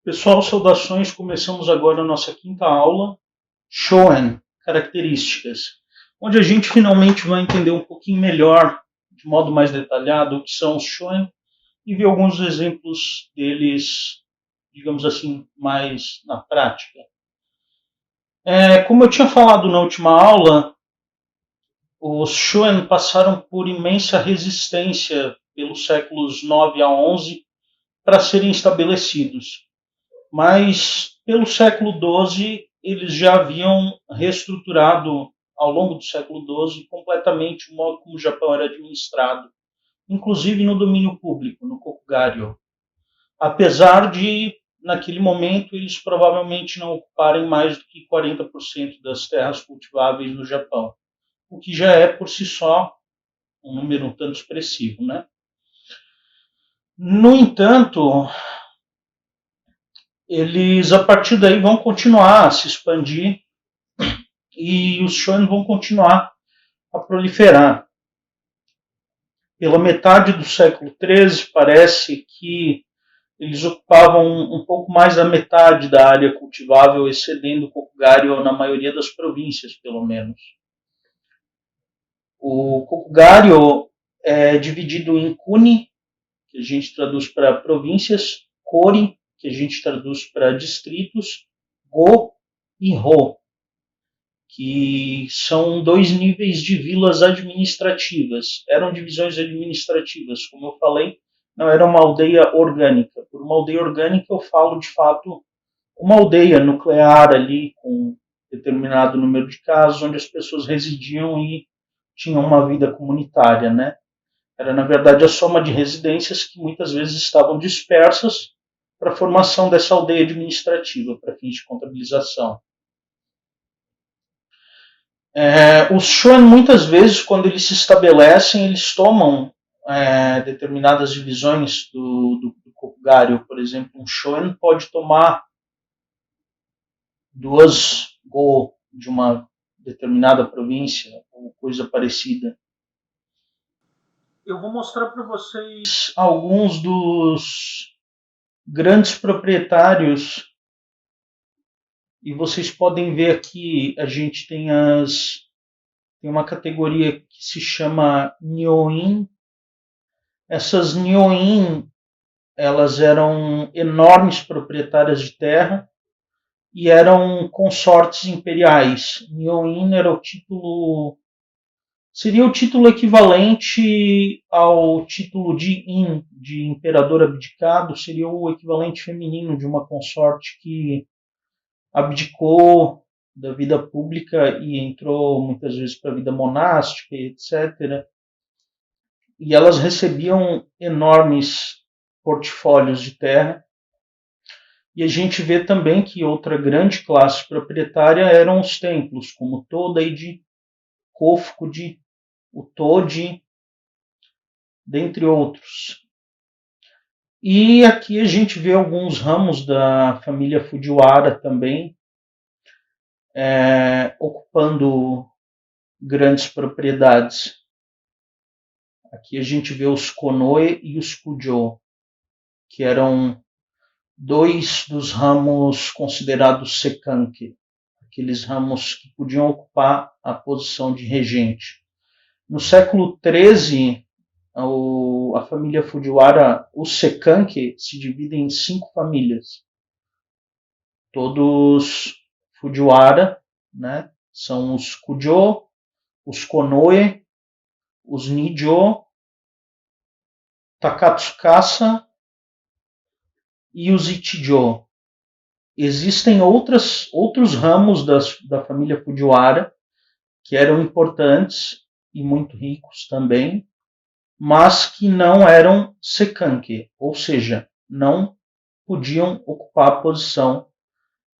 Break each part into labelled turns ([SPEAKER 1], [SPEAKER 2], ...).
[SPEAKER 1] Pessoal, saudações. Começamos agora a nossa quinta aula, Shoen, características, onde a gente finalmente vai entender um pouquinho melhor, de modo mais detalhado, o que são os Shoen e ver alguns exemplos deles, digamos assim, mais na prática. Como eu tinha falado na última aula, os Shoen passaram por imensa resistência pelos séculos 9 a 11 para serem estabelecidos. Mas pelo século XII eles já haviam reestruturado ao longo do século XII completamente o modo como o Japão era administrado, inclusive no domínio público, no Kokugario. Apesar de, naquele momento, eles provavelmente não ocuparem mais do que 40% das terras cultiváveis no Japão, o que já é por si só um número um tanto expressivo, né? No entanto, eles a partir daí vão continuar a se expandir e os shonen vão continuar a proliferar. Pela metade do século XIII, parece que eles ocupavam um pouco mais da metade da área cultivável, excedendo o Kokugario na maioria das províncias, pelo menos. O Kokugario é dividido em Kuni, que a gente traduz para províncias, Kori, que a gente traduz para distritos, Go e Ho, que são dois níveis de vilas administrativas. Eram divisões administrativas, como eu falei, não era uma aldeia orgânica. Por uma aldeia orgânica eu falo, de fato, uma aldeia nuclear ali, com determinado número de casas, onde as pessoas residiam e tinham uma vida comunitária, né? Era, na verdade, a soma de residências que muitas vezes estavam dispersas para a formação dessa aldeia administrativa, para fins de contabilização. Os shonen, muitas vezes, quando eles se estabelecem, eles tomam determinadas divisões do Kokugario. Por exemplo, um shonen pode tomar duas go de uma determinada província, ou coisa parecida. Eu vou mostrar para vocês alguns dos grandes proprietários. E vocês podem ver aqui, a gente tem uma categoria que se chama Nyoin. Essas Nyoin, elas eram enormes proprietárias de terra e eram consortes imperiais. Nyoin era o título, seria o título equivalente ao título de In, de imperador abdicado, seria o equivalente feminino de uma consorte que abdicou da vida pública e entrou muitas vezes para a vida monástica, etc. E elas recebiam enormes portfólios de terra. E a gente vê também que outra grande classe proprietária eram os templos, como Todaiji, Kofukuji, o Toji, dentre outros. E aqui a gente vê alguns ramos da família Fujiwara também, ocupando grandes propriedades. Aqui a gente vê os Konoe e os Kujo, que eram dois dos ramos considerados Sekanke, aqueles ramos que podiam ocupar a posição de regente. No século XIII, a família Fujiwara, os Sekanke, se dividem em 5 famílias. Todos Fujiwara, né? São os Kujo, os Konoe, os Nijo, Takatsukasa e os Ichijo. Existem outros ramos da família Fujiwara que eram importantes e muito ricos também, mas que não eram Sekanke, ou seja, não podiam ocupar a posição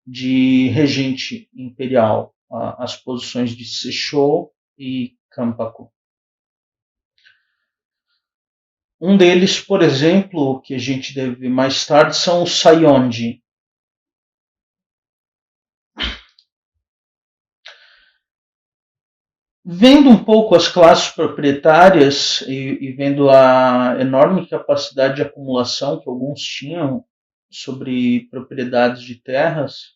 [SPEAKER 1] de regente imperial, as posições de Seisho e Kampaku. Um deles, por exemplo, que a gente deve ver mais tarde, são os Saionji. Vendo um pouco as classes proprietárias e vendo a enorme capacidade de acumulação que alguns tinham, sobre propriedades de terras,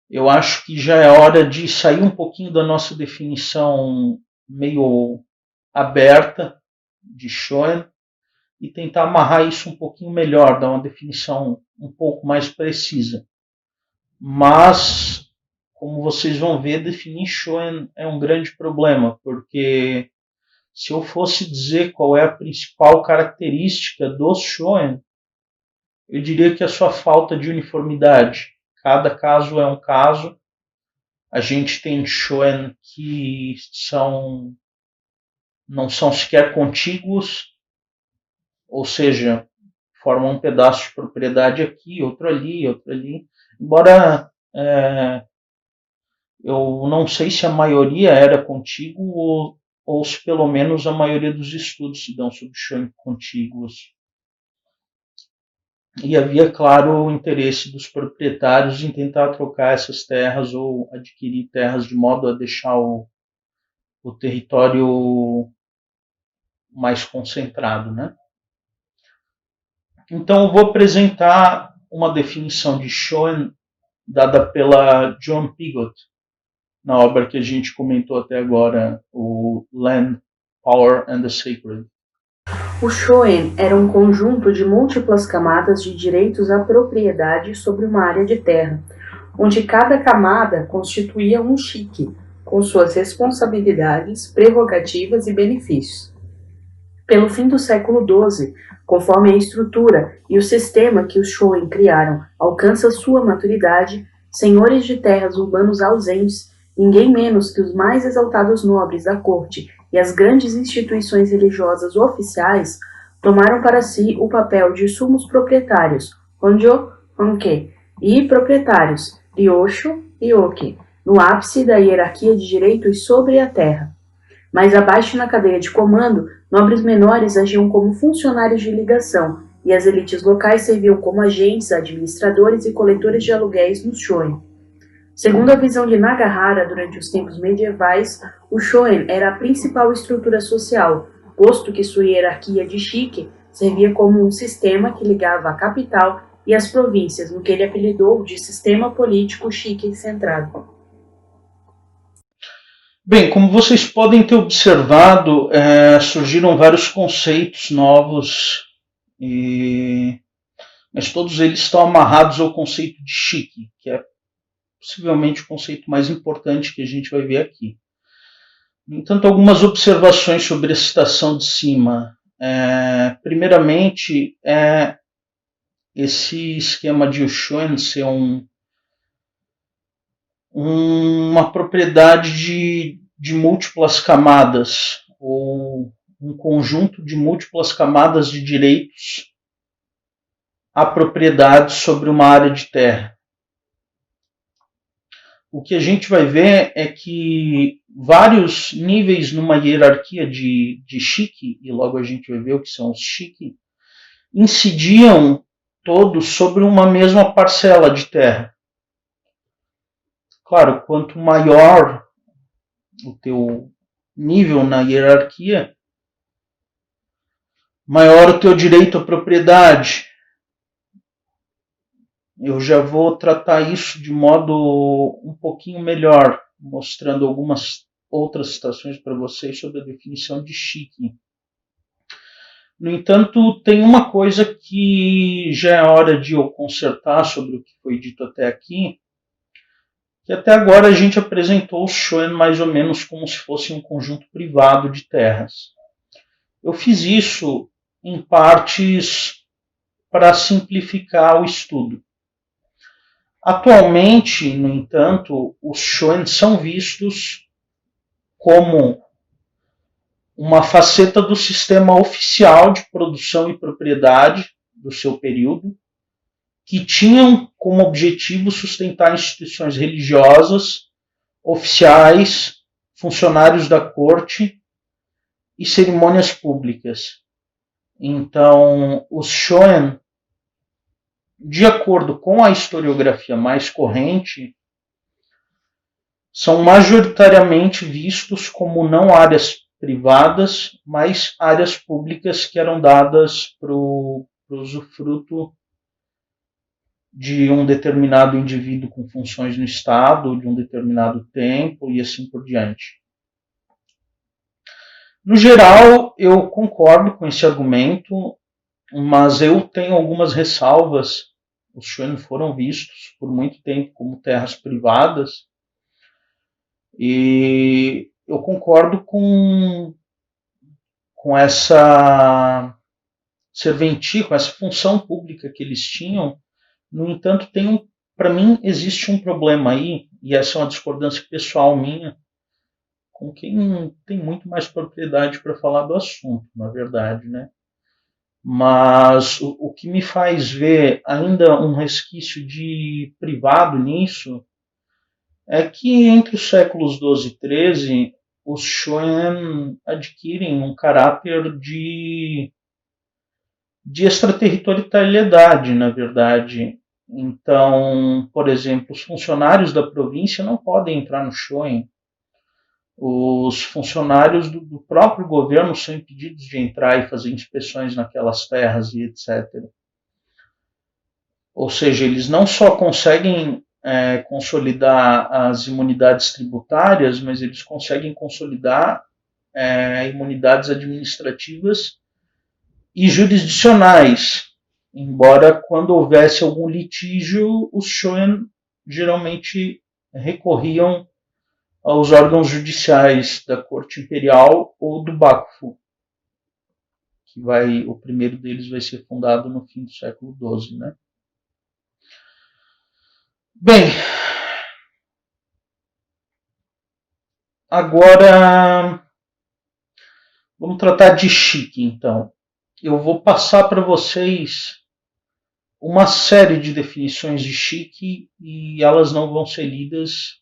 [SPEAKER 1] eu acho que já é hora de sair um pouquinho da nossa definição meio aberta de Shoen e tentar amarrar isso um pouquinho melhor, dar uma definição um pouco mais precisa. Mas, como vocês vão ver, definir Shoen é um grande problema, porque se eu fosse dizer qual é a principal característica dos Shoen, eu diria que é a sua falta de uniformidade. Cada caso é um caso. A gente tem Shoen que não são sequer contíguos, ou seja, formam um pedaço de propriedade aqui, outro ali, outro ali. Embora eu não sei se a maioria era contíguo ou se pelo menos a maioria dos estudos se dão sobre Shoen contíguos. E havia, claro, o interesse dos proprietários em tentar trocar essas terras ou adquirir terras de modo a deixar o território mais concentrado, né? Então eu vou apresentar uma definição de Shoen dada pela John Pigott, na obra que a gente comentou até agora, o Land, Power and the Sacred.
[SPEAKER 2] O Shoen era um conjunto de múltiplas camadas de direitos à propriedade sobre uma área de terra, onde cada camada constituía um shique, com suas responsabilidades, prerrogativas e benefícios. Pelo fim do século XII, conforme a estrutura e o sistema que os Shoen criaram alcança sua maturidade, senhores de terras urbanos ausentes, ninguém menos que os mais exaltados nobres da corte e as grandes instituições religiosas oficiais, tomaram para si o papel de sumos proprietários, Honjo, Honke, e proprietários, Ryosho e Oki, no ápice da hierarquia de direitos sobre a terra. Mais abaixo na cadeia de comando, nobres menores agiam como funcionários de ligação, e as elites locais serviam como agentes, administradores e coletores de aluguéis nos Shoen. Segundo a visão de Nagahara, durante os tempos medievais, o Shoen era a principal estrutura social, posto que sua hierarquia de shique servia como um sistema que ligava a capital e as províncias, no que ele apelidou de sistema político shique centrado.
[SPEAKER 1] Bem, como vocês podem ter observado, surgiram vários conceitos novos, mas todos eles estão amarrados ao conceito de shique, que é possivelmente o conceito mais importante que a gente vai ver aqui. No entanto, algumas observações sobre a citação de cima. Primeiramente, esse esquema de Shoen ser uma propriedade de múltiplas camadas, ou um conjunto de múltiplas camadas de direitos à propriedade sobre uma área de terra. O que a gente vai ver é que vários níveis numa hierarquia de shique, e logo a gente vai ver o que são os shique, incidiam todos sobre uma mesma parcela de terra. Claro, quanto maior o teu nível na hierarquia, maior o teu direito à propriedade. Eu já vou tratar isso de modo um pouquinho melhor, mostrando algumas outras citações para vocês sobre a definição de shique. No entanto, tem uma coisa que já é hora de eu consertar sobre o que foi dito até aqui, que até agora a gente apresentou o Shoen mais ou menos como se fosse um conjunto privado de terras. Eu fiz isso em partes para simplificar o estudo. Atualmente, no entanto, os Shoen são vistos como uma faceta do sistema oficial de produção e propriedade do seu período, que tinham como objetivo sustentar instituições religiosas, oficiais, funcionários da corte e cerimônias públicas. Então, os Shoen, de acordo com a historiografia mais corrente, são majoritariamente vistos como não áreas privadas, mas áreas públicas que eram dadas para o usufruto de um determinado indivíduo com funções no Estado, de um determinado tempo e assim por diante. No geral, eu concordo com esse argumento, mas eu tenho algumas ressalvas. Os Shoin foram vistos por muito tempo como terras privadas e eu concordo com essa serventia, com essa função pública que eles tinham. No entanto, para mim existe um problema aí, e essa é uma discordância pessoal minha, com quem tem muito mais propriedade para falar do assunto, na verdade, né? Mas o que me faz ver ainda um resquício de privado nisso é que entre os séculos XII e XIII, os Shoen adquirem um caráter de extraterritorialidade, na verdade. Então, por exemplo, os funcionários da província não podem entrar no Shoen. Os funcionários do próprio governo são impedidos de entrar e fazer inspeções naquelas terras e etc. Ou seja, eles não só conseguem consolidar as imunidades tributárias, mas eles conseguem consolidar imunidades administrativas e jurisdicionais. Embora quando houvesse algum litígio, os Shoen geralmente recorriam aos órgãos judiciais da Corte Imperial ou do Bakufu, que o primeiro deles vai ser fundado no fim do século XII, né? Bem, agora vamos tratar de Shiki, então. Eu vou passar para vocês uma série de definições de Shiki e elas não vão ser lidas.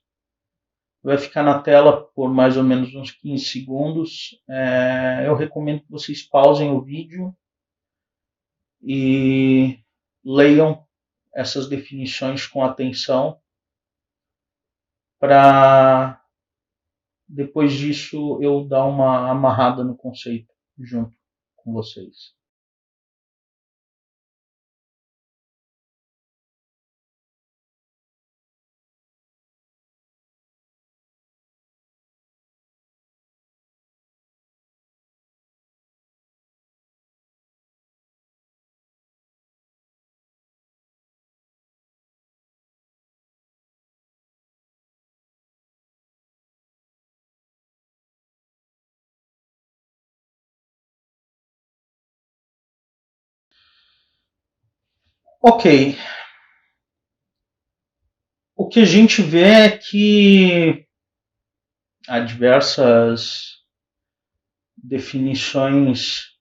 [SPEAKER 1] Vai ficar na tela por mais ou menos uns 15 segundos. Eu recomendo que vocês pausem o vídeo e leiam essas definições com atenção para depois disso eu dar uma amarrada no conceito junto com vocês. Ok. O que a gente vê é que há diversas definições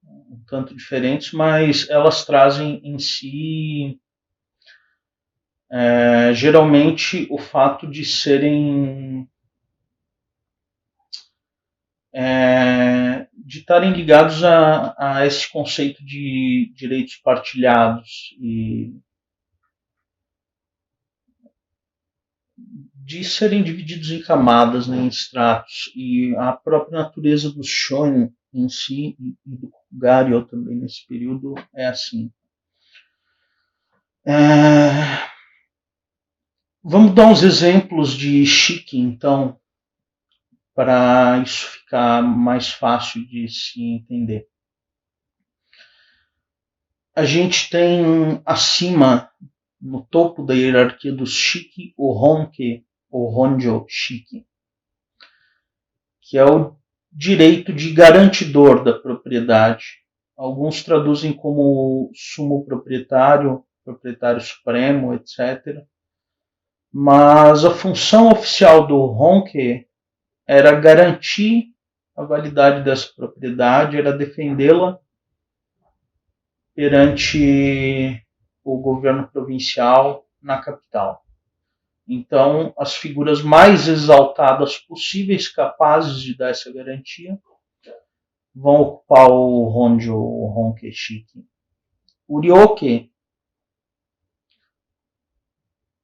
[SPEAKER 1] um tanto diferentes, mas elas trazem em si geralmente o fato de serem de estarem ligados a esse conceito de direitos partilhados e de serem divididos em camadas, né, em estratos, e a própria natureza do shonen em si e do Gario também nesse período é assim. Vamos dar uns exemplos de Shiki, então, para isso ficar mais fácil de se entender. A gente tem acima, no topo da hierarquia dos Shiki, o Honke, ou Honjo Shiki, que é o direito de garantidor da propriedade. Alguns traduzem como sumo proprietário, proprietário supremo, etc. Mas a função oficial do Honke era garantir a validade dessa propriedade, era defendê-la perante o governo provincial na capital. Então, as figuras mais exaltadas possíveis, capazes de dar essa garantia, vão ocupar o Honjo, o Honke Shiki. O Ryoke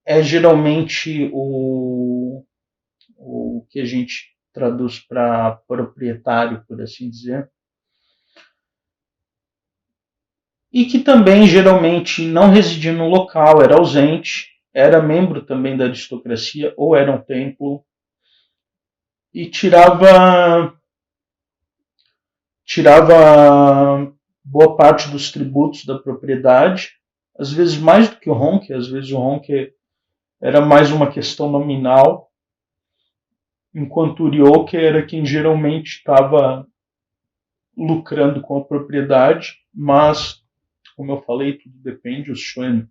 [SPEAKER 1] é geralmente o que a gente traduz para proprietário, por assim dizer. e que também geralmente não residia no local, era ausente, era membro também da aristocracia ou era um templo, e tirava boa parte dos tributos da propriedade, às vezes mais do que o Ronque, às vezes o Ronque era mais uma questão nominal, enquanto o Ryoke era quem geralmente estava lucrando com a propriedade, mas, como eu falei, tudo depende, os shonen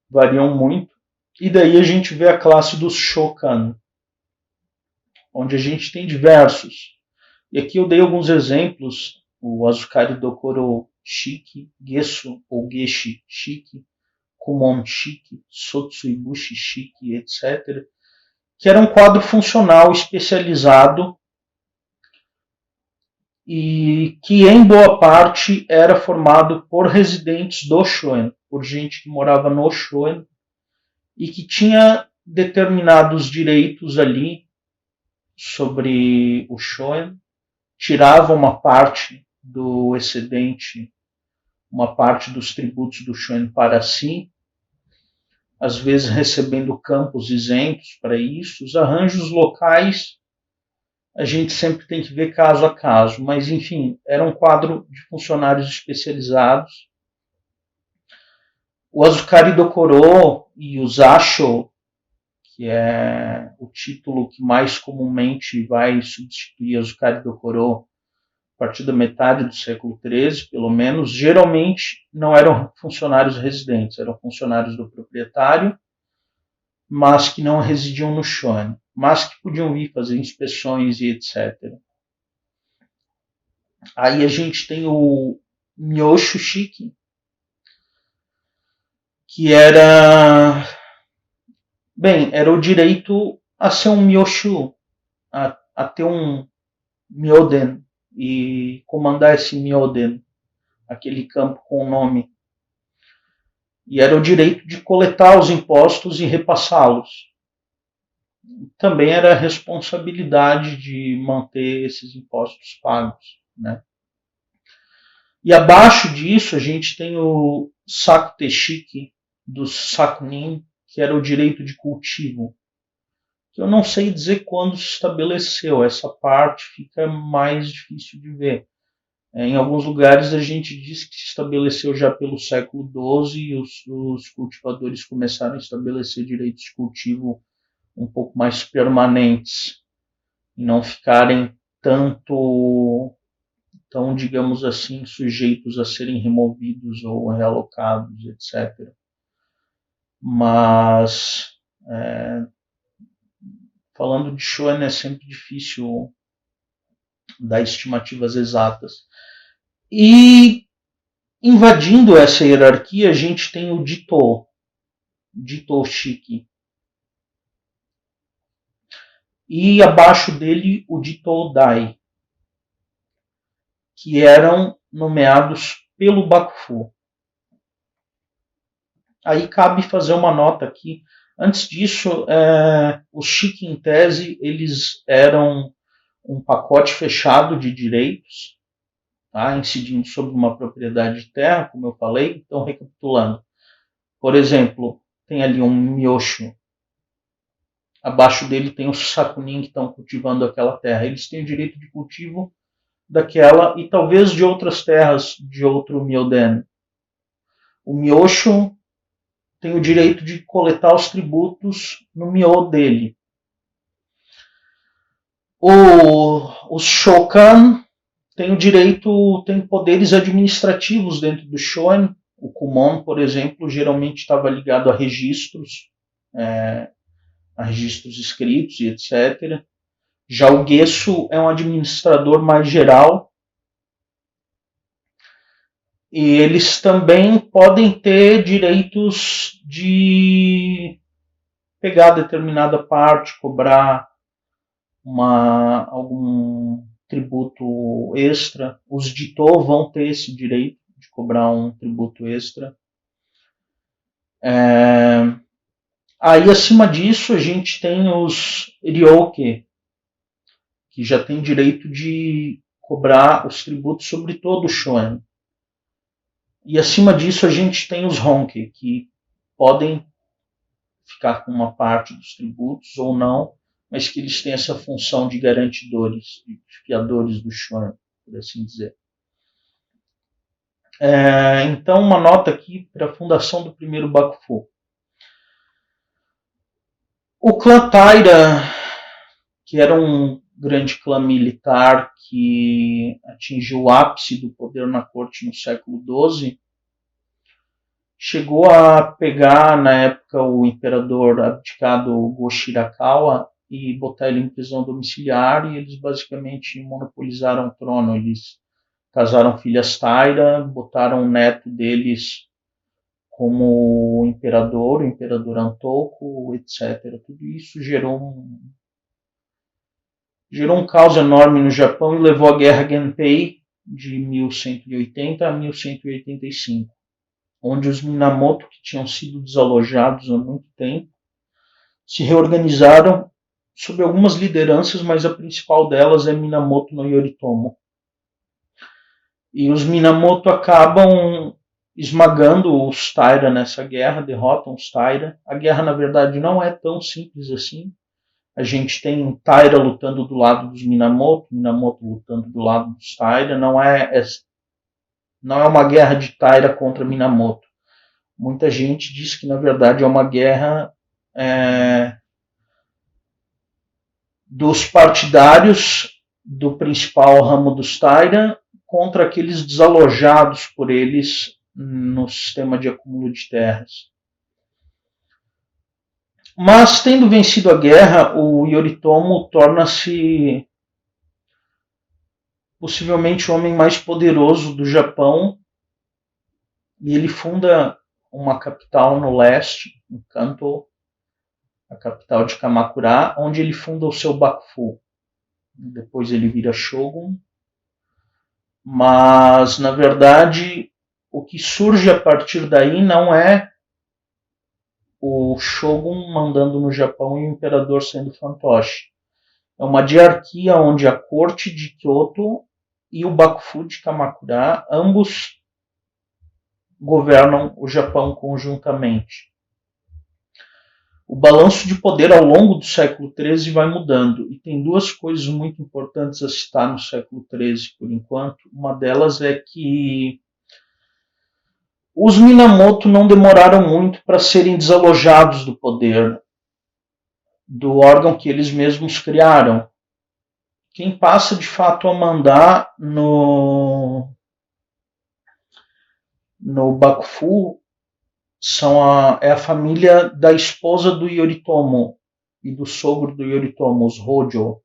[SPEAKER 1] variam muito. E daí a gente vê a classe dos shokan, onde a gente tem diversos. E aqui eu dei alguns exemplos, o Azukari Dokoro Shiki, Gesu ou Geshi Shiki, Kumon Shiki, Sotsuibushi Shiki, etc., que era um quadro funcional especializado e que em boa parte era formado por residentes do Shoen, por gente que morava no Shoen e que tinha determinados direitos ali sobre o Shoen, tirava uma parte do excedente, uma parte dos tributos do Shoen para si, às vezes recebendo campos isentos para isso. Os arranjos locais a gente sempre tem que ver caso a caso, mas enfim, era um quadro de funcionários especializados. O Azukari Dokoro e o Zasho, que é o título que mais comumente vai substituir Azukari Dokoro a partir da metade do século XIII, pelo menos, geralmente não eram funcionários residentes, eram funcionários do proprietário, mas que não residiam no Shoen, mas que podiam vir fazer inspeções e etc. Aí a gente tem o Myoshu Shiki, que era o direito a ser um Myoshu, a ter um Myoden e comandar esse Myoden, aquele campo com o nome. E era o direito de coletar os impostos e repassá-los. Também era a responsabilidade de manter esses impostos pagos, né? E abaixo disso a gente tem o Sakute Shiki dos Sakunin, que era o direito de cultivo. Que eu não sei dizer quando se estabeleceu, essa parte fica mais difícil de ver. Em alguns lugares a gente diz que se estabeleceu já pelo século XII e os cultivadores começaram a estabelecer direitos de cultivo um pouco mais permanentes e não ficarem tão, digamos assim, sujeitos a serem removidos ou realocados, etc. Mas, falando de Shoen, é sempre difícil dar estimativas exatas. E invadindo essa hierarquia, a gente tem o Jito Shiki. E abaixo dele o Jito Dai, que eram nomeados pelo Bakufu. Aí cabe fazer uma nota aqui. Antes disso, os Shiki em tese, eles eram um pacote fechado de direitos, tá? Incidindo sobre uma propriedade de terra, como eu falei. Então, recapitulando. Por exemplo, tem ali um Myoshu. Abaixo dele tem os Sakunin que estão cultivando aquela terra. Eles têm o direito de cultivo daquela e talvez de outras terras de outro Myoden. O Myoshu tem o direito de coletar os tributos no Myo dele. Os Shokan têm tem poderes administrativos dentro do Shoen. O Kumon, por exemplo, geralmente estava ligado a registros escritos e etc. Já o Gesu é um administrador mais geral. E eles também podem ter direitos de pegar determinada parte, cobrar algum tributo extra. Os Jito vão ter esse direito de cobrar um tributo extra. Aí, acima disso, a gente tem os Ryoke, que já tem direito de cobrar os tributos sobre todo o Shoen. E acima disso a gente tem os Honke, que podem ficar com uma parte dos tributos ou não, mas que eles têm essa função de garantidores, de fiadores do Shuan, por assim dizer. Então, uma nota aqui para a fundação do primeiro Bakufu. O clã Taira, que era um grande clã militar que atingiu o ápice do poder na corte no século XII, chegou a pegar, na época, o imperador abdicado Go-Shirakawa e botar ele em prisão domiciliar, e eles basicamente monopolizaram o trono. Eles casaram filhas Taira, botaram o neto deles como imperador, o imperador Antoku, etc. Tudo isso gerou um caos enorme no Japão e levou à Guerra Genpei de 1180 a 1185, onde os Minamoto, que tinham sido desalojados há muito tempo, se reorganizaram sob algumas lideranças, mas a principal delas é Minamoto no Yoritomo. E os Minamoto acabam esmagando os Taira nessa guerra, derrotam os Taira. A guerra, na verdade, não é tão simples assim. A gente tem Taira lutando do lado dos Minamoto, Minamoto lutando do lado dos Taira. Não é uma guerra de Taira contra Minamoto. Muita gente diz que, na verdade, é uma guerra dos partidários do principal ramo dos Taira contra aqueles desalojados por eles no sistema de acúmulo de terras. Mas, tendo vencido a guerra, o Yoritomo torna-se possivelmente o homem mais poderoso do Japão, e ele funda uma capital no leste, em Kanto, a capital de Kamakura, onde ele funda o seu Bakufu. Depois ele vira Shogun. Mas, na verdade, o que surge a partir daí não é o Shogun mandando no Japão e o imperador sendo fantoche. É uma diarquia onde a corte de Kyoto e o Bakufu de Kamakura, ambos governam o Japão conjuntamente. O balanço de poder ao longo do século XIII vai mudando, e tem duas coisas muito importantes a citar no século XIII, por enquanto. Uma delas é que os Minamoto não demoraram muito para serem desalojados do poder, do órgão que eles mesmos criaram. Quem passa de fato a mandar no Bakufu é a família da esposa do Yoritomo e do sogro do Yoritomo, os Hojo.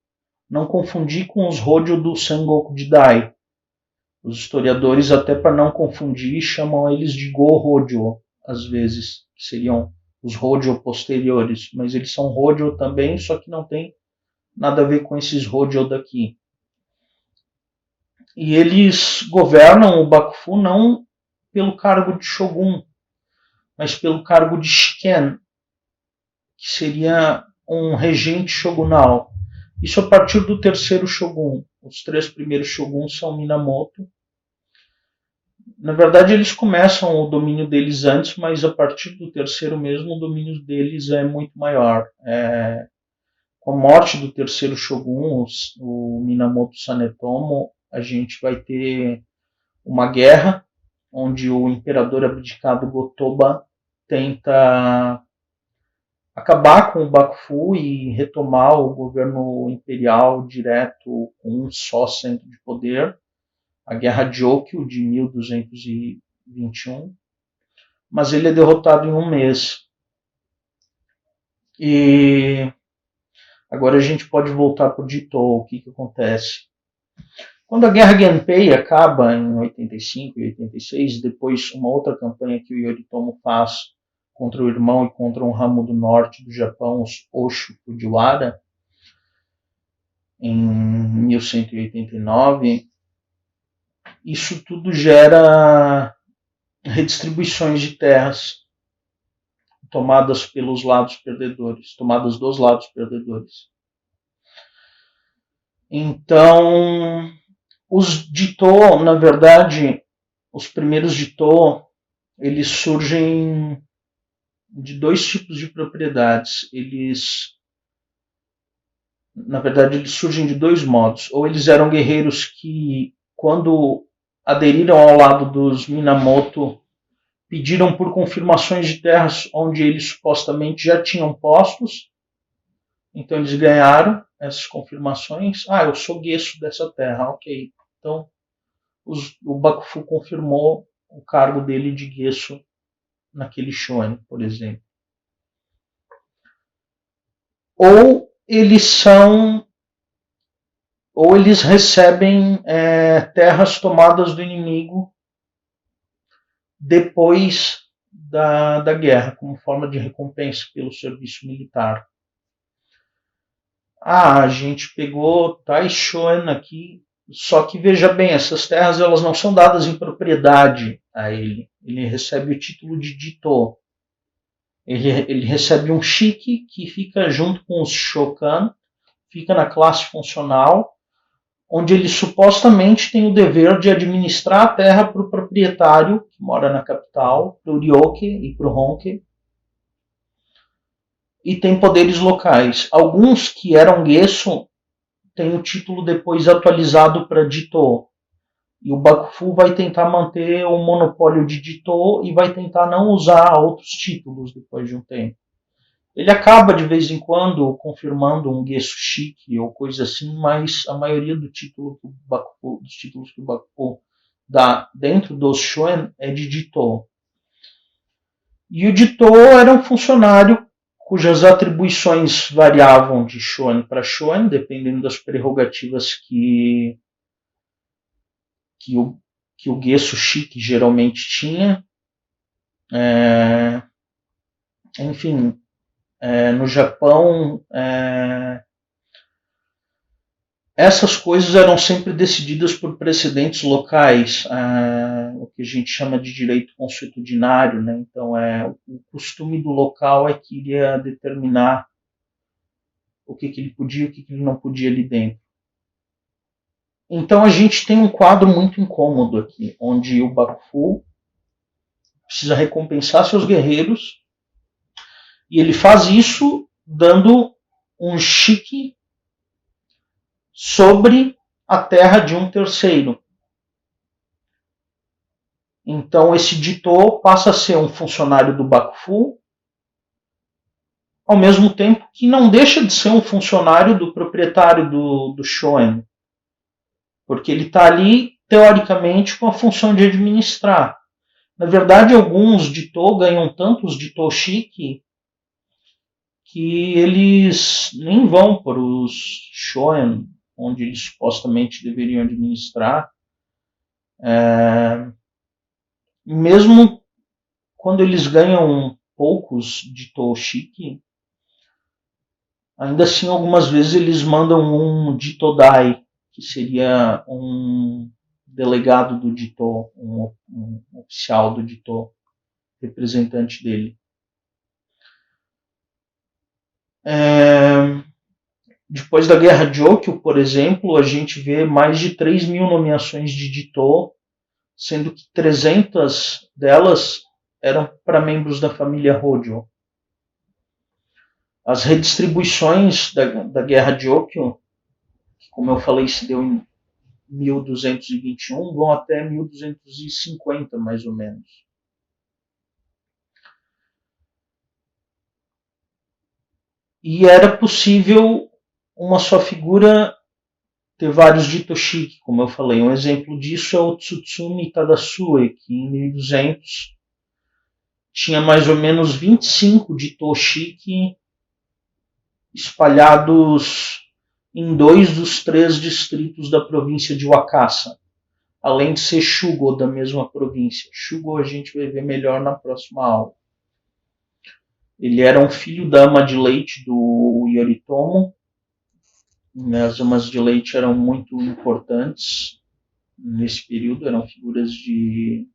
[SPEAKER 1] Não confundir com os Hojo do Sengoku Jidai. Os historiadores, até para não confundir, chamam eles de Go-Hojo, às vezes, que seriam os Hojo posteriores. Mas eles são Hojo também, só que não tem nada a ver com esses Hojo daqui. E eles governam o Bakufu não pelo cargo de Shogun, mas pelo cargo de Shiken, que seria um regente shogunal. Isso a partir do terceiro Shogun. Os três primeiros Shoguns são Minamoto. Na verdade, eles começam o domínio deles antes, mas a partir do terceiro mesmo, o domínio deles é muito maior. Com a morte do terceiro Shogun, o Minamoto Sanetomo, a gente vai ter uma guerra onde o imperador abdicado Gotoba tenta acabar com o Bakufu e retomar o governo imperial direto com um só centro de poder, a Guerra de Okyu de 1221, mas ele é derrotado em um mês. E agora a gente pode voltar para o Jito. O que acontece? Quando a Guerra Genpei acaba em 85 e 86, depois uma outra campanha que o Yoritomo faz contra o irmão e contra um ramo do norte do Japão, os Oshu Fujiwara, em 1189, isso tudo gera redistribuições de terras tomadas pelos lados perdedores, tomadas dos lados perdedores. Então, os Jito, na verdade, os primeiros Jito, eles surgem de dois tipos de propriedades. Na verdade, eles surgem de dois modos. Ou eles eram guerreiros que, quando aderiram ao lado dos Minamoto, pediram por confirmações de terras onde eles supostamente já tinham postos. Então eles ganharam essas confirmações. Eu sou Gesso dessa terra, ok. Então o Bakufu confirmou o cargo dele de Gesso naquele shonen, por exemplo. Ou eles recebem terras tomadas do inimigo depois da guerra, como forma de recompensa pelo serviço militar. A gente pegou tais shonen aqui, só que veja bem, essas terras elas não são dadas em propriedade a ele. Ele recebe o título de Jito. Ele recebe um shiki que fica junto com os shokan, fica na classe funcional, onde ele supostamente tem o dever de administrar a terra para o proprietário, que mora na capital, para o ryoke e para o honke, e tem poderes locais. Alguns que eram Gesso têm o título depois atualizado para Jito. E o Bakufu vai tentar manter o monopólio de Jito e vai tentar não usar outros títulos depois de um tempo. Ele acaba de vez em quando confirmando um Gesso Shiki ou coisa assim, mas a maioria dos títulos que o Bakufu dá dentro dos shonen é de Jito. E o Jito era um funcionário cujas atribuições variavam de shonen para shonen, dependendo das prerrogativas que o Gesso Shiki geralmente tinha. Enfim, no Japão, essas coisas eram sempre decididas por precedentes locais, o que a gente chama de direito consuetudinário, né? Então, o costume do local é que iria determinar o que ele podia e o que ele não podia ali dentro. Então a gente tem um quadro muito incômodo aqui, onde o Bakufu precisa recompensar seus guerreiros, e ele faz isso dando um shiki sobre a terra de um terceiro. Então esse Jito passa a ser um funcionário do Bakufu, ao mesmo tempo que não deixa de ser um funcionário do proprietário do shonen. Porque ele está ali, teoricamente, com a função de administrar. Na verdade, alguns Jito ganham tantos Jito Shiki que eles nem vão para os shonen, onde eles supostamente deveriam administrar. Mesmo quando eles ganham poucos Jito Shiki, ainda assim, algumas vezes eles mandam um Jitodai, que seria um delegado do Jito, um oficial do Jito, representante dele. Depois da Guerra de Okyo, por exemplo, a gente vê mais de 3.000 nomeações de Jito, sendo que 300 delas eram para membros da família Hojo. As redistribuições da Guerra de Okyo, que, como eu falei, se deu em 1221, vão até 1250, mais ou menos. E era possível uma só figura ter vários Jito Shiki, como eu falei. Um exemplo disso é o Tsutsumi Tadasue, que em 1200 tinha mais ou menos 25 Jito Shiki espalhados em 2 dos 3 distritos da província de Wakasa, além de ser Shugo da mesma província. Shugo a gente vai ver melhor na próxima aula. Ele era um filho da ama de leite do Yoritomo. As amas de leite eram muito importantes nesse período, eram figuras de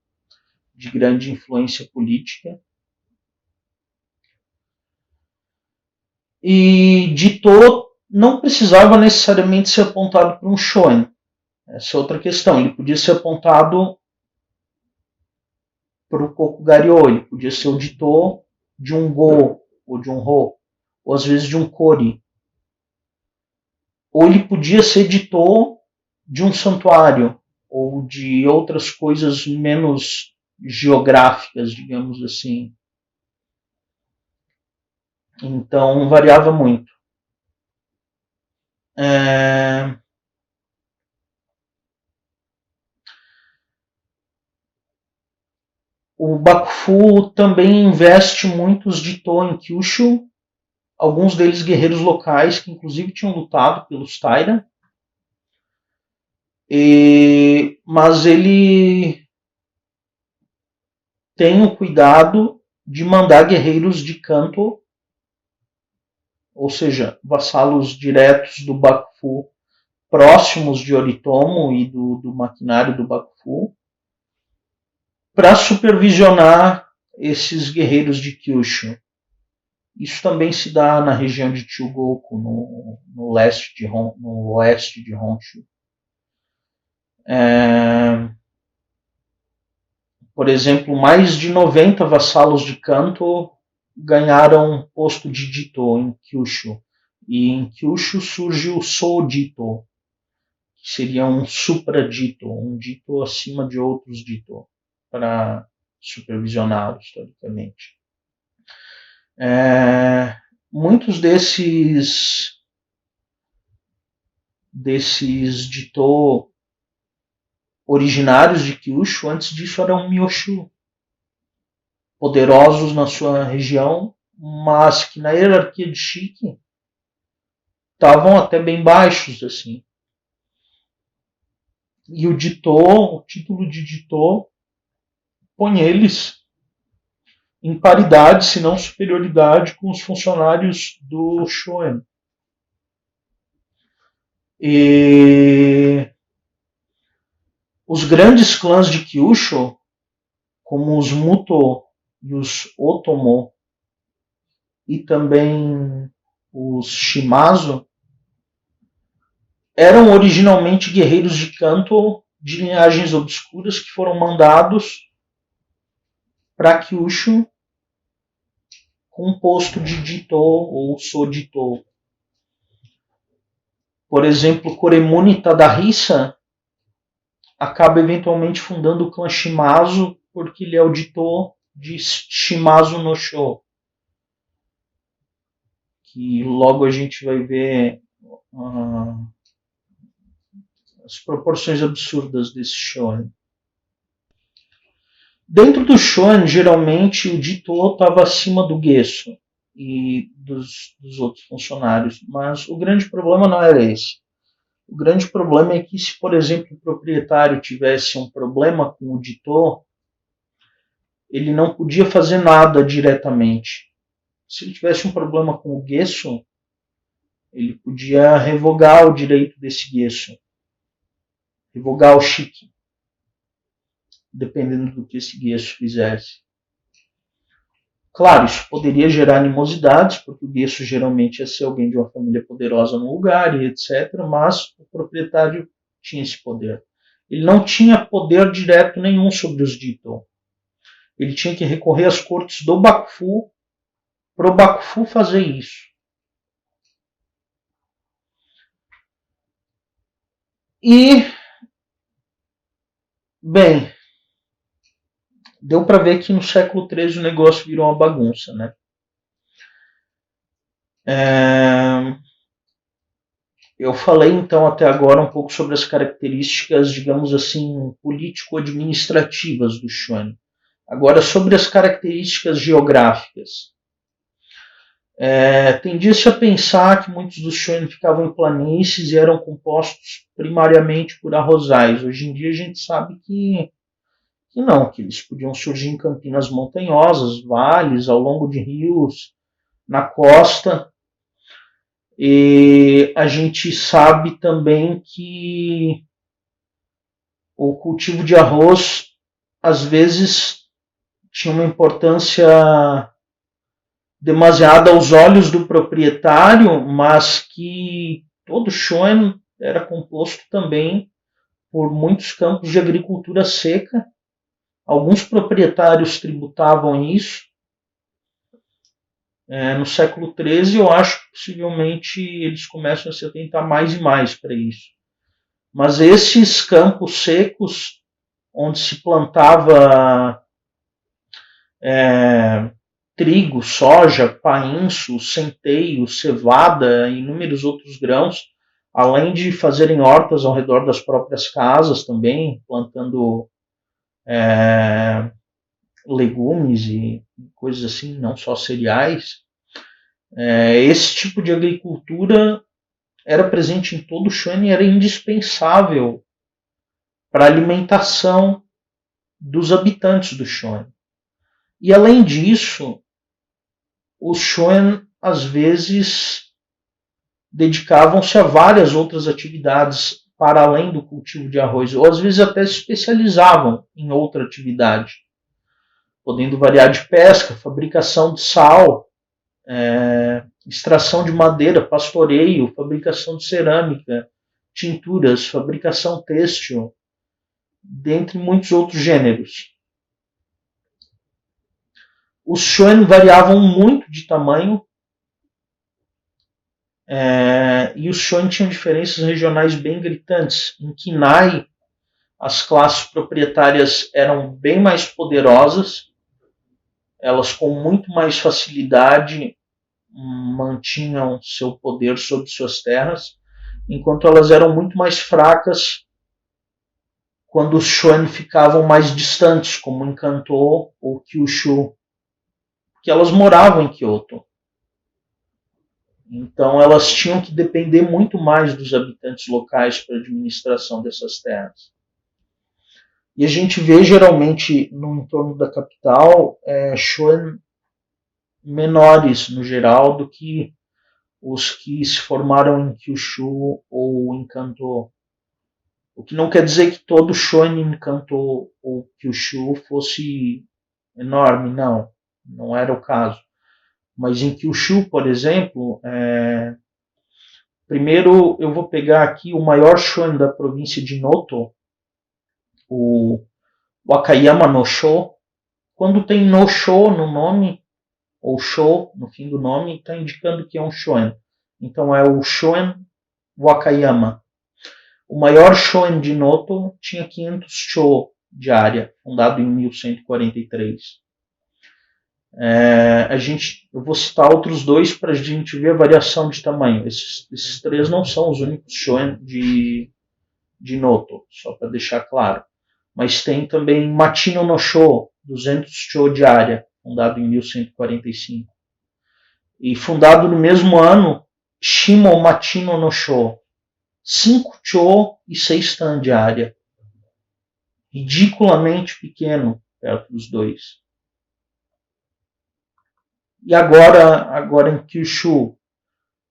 [SPEAKER 1] grande influência política. E Jito não precisava necessariamente ser apontado para um shonen. Essa é outra questão. Ele podia ser apontado para o Kokugariô. Ele podia ser o Jito de um Go, ou de um Ho, ou às vezes de um Kori. Ou ele podia ser Jito de um santuário, ou de outras coisas menos geográficas, digamos assim. Então variava muito. O Bakufu também investe muitos Jito em Kyushu, alguns deles guerreiros locais que inclusive tinham lutado pelos Taira. Mas ele tem o cuidado de mandar guerreiros de Kanto, ou seja, vassalos diretos do Bakufu, próximos de Oritomo e do maquinário do Bakufu, para supervisionar esses guerreiros de Kyushu. Isso também se dá na região de Chugoku, no oeste de Honshu. Por exemplo, mais de 90 vassalos de Kanto ganharam posto de Jito em Kyushu. E em Kyushu surge o Sou-Jito, que seria um supra-Jito, um Jito acima de outros Jito, para supervisioná-los, historicamente. Muitos desses Jito originários de Kyushu, antes disso eram Myoshu, poderosos na sua região, mas que na hierarquia de Shiki estavam até bem baixos, assim. E o título de Jito, põe eles em paridade, se não superioridade, com os funcionários do Shoen. E os grandes clãs de Kyushu, como os Muto e os Otomo, e também os Shimazu, eram originalmente guerreiros de Kanto de linhagens obscuras que foram mandados para Kyushu com um posto de Jito ou Sojito. Por exemplo, Koremuni Tadahisa acaba eventualmente fundando o clã Shimazu porque ele é o Jito de Shimazu no Sho. Que logo a gente vai ver as proporções absurdas desse shonen. Dentro do shonen, geralmente o Jito estava acima do Gesso e dos outros funcionários, mas o grande problema não era esse. O grande problema é que se, por exemplo, o proprietário tivesse um problema com o Jito, ele não podia fazer nada diretamente. Se ele tivesse um problema com o Gesso, ele podia revogar o direito desse Gesso, revogar o Shiki, dependendo do que esse Gesso fizesse. Claro, isso poderia gerar animosidades, porque o Gesso geralmente ia ser alguém de uma família poderosa no lugar, e etc., mas o proprietário tinha esse poder. Ele não tinha poder direto nenhum sobre os Jito. Ele tinha que recorrer às cortes do Bakufu para o Bakufu fazer isso. E, bem, deu para ver que no século XIII o negócio virou uma bagunça, né? Eu falei então até agora um pouco sobre as características, digamos assim, político-administrativas do shonen. Agora sobre as características geográficas. Tendia-se a pensar que muitos dos shonen ficavam em planícies e eram compostos primariamente por arrozais. Hoje em dia a gente sabe que não, que eles podiam surgir em campinas montanhosas, vales, ao longo de rios, na costa. E a gente sabe também que o cultivo de arroz às vezes tinha uma importância demasiada aos olhos do proprietário, mas que todo shonen era composto também por muitos campos de agricultura seca Alguns proprietários tributavam isso. No século XIII, eu acho que possivelmente eles começam a se atentar mais e mais para isso. Mas esses campos secos, onde se plantava trigo, soja, painço, centeio, cevada e inúmeros outros grãos, além de fazerem hortas ao redor das próprias casas também, plantando legumes e coisas assim, não só cereais. Esse tipo de agricultura era presente em todo o Shuan e era indispensável para a alimentação dos habitantes do Shuan. E além disso, os Shuan às vezes dedicavam-se a várias outras atividades para além do cultivo de arroz, ou às vezes até se especializavam em outra atividade, podendo variar de pesca, fabricação de sal, extração de madeira, pastoreio, fabricação de cerâmica, tinturas, fabricação têxtil, dentre muitos outros gêneros. Os Shuan variavam muito de tamanho, e os Shuan tinham diferenças regionais bem gritantes. Em Kinai, as classes proprietárias eram bem mais poderosas, elas com muito mais facilidade mantinham seu poder sobre suas terras, enquanto elas eram muito mais fracas quando os Shuan ficavam mais distantes, como em Kanto ou Kyushu, porque elas moravam em Kyoto. Então elas tinham que depender muito mais dos habitantes locais para a administração dessas terras. E a gente vê geralmente no entorno da capital Shuan menores no geral do que os que se formaram em Kyushu ou em Kanto. O que não quer dizer que todo Shuan em Kanto ou Kyushu fosse enorme, não era o caso. Mas em Kyushu, por exemplo, primeiro eu vou pegar aqui o maior Shuan da província de Noto, o Wakayama no Sho. Quando tem no Sho no nome, ou Sho no fim do nome, está indicando que é um Shuan. Então é o Shuan Wakayama. O maior Shuan de Noto tinha 500 cho de área, fundado em 1143. Eu vou citar outros dois para a gente ver a variação de tamanho. Esses três não são os únicos Shuan de Noto, só para deixar claro. Mas tem também Machino no Sho, 200 cho de área, fundado em 1145. E fundado no mesmo ano, Shimo Machino no Sho, 5 cho e 6 tan de área. Ridiculamente pequeno perto dos dois. E agora em Kyushu,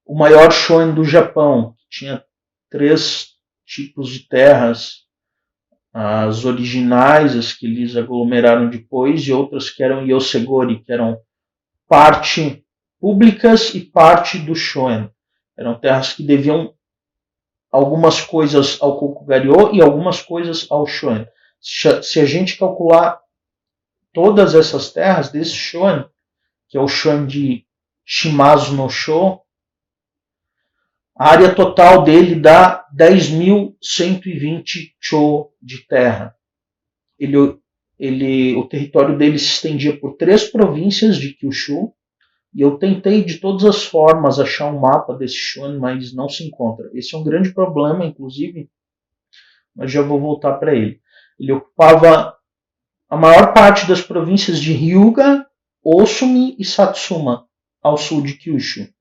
[SPEAKER 1] o maior Shuan do Japão, que tinha 3 tipos de terras, as originais, as que eles aglomeraram depois, e outras que eram Yosegori, que eram parte públicas e parte do Shuan. Eram terras que deviam algumas coisas ao Kokugaryo e algumas coisas ao Shuan. Se a gente calcular todas essas terras desse Shuan, que é o Shuan de Shimazu no Sho, a área total dele dá 10.120 cho de terra. O território dele se estendia por 3 províncias de Kyushu, e eu tentei de todas as formas achar um mapa desse Shuan, mas não se encontra. Esse é um grande problema, inclusive, mas já vou voltar para ele. Ele ocupava a maior parte das províncias de Hyuga, Osumi e Satsuma, ao sul de Kyushu.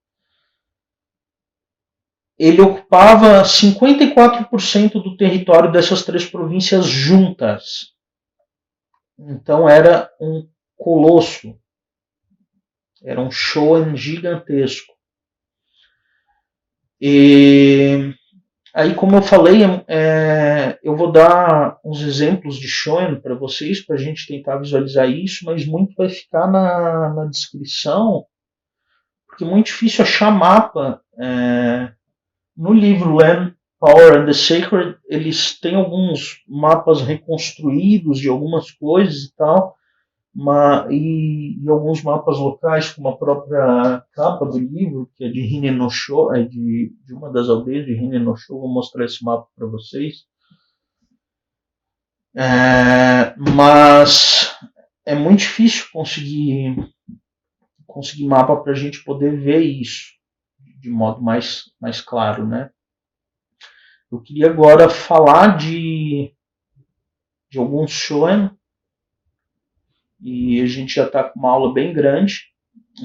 [SPEAKER 1] Ele ocupava 54% do território dessas 3 províncias juntas. Então era um colosso. Era um Shuan gigantesco. E aí, como eu falei, eu vou dar uns exemplos de Shuan para vocês, para a gente tentar visualizar isso, mas muito vai ficar na descrição, porque é muito difícil achar mapa. No livro Land Power and the Sacred, eles têm alguns mapas reconstruídos de algumas coisas e tal, e alguns mapas locais, como a própria capa do livro, que é de Hinenosho, de uma das aldeias de Hinenosho. Vou mostrar esse mapa para vocês. Mas é muito difícil conseguir mapa para a gente poder ver isso de modo mais claro, né? Eu queria agora falar de alguns shonen, e a gente já está com uma aula bem grande,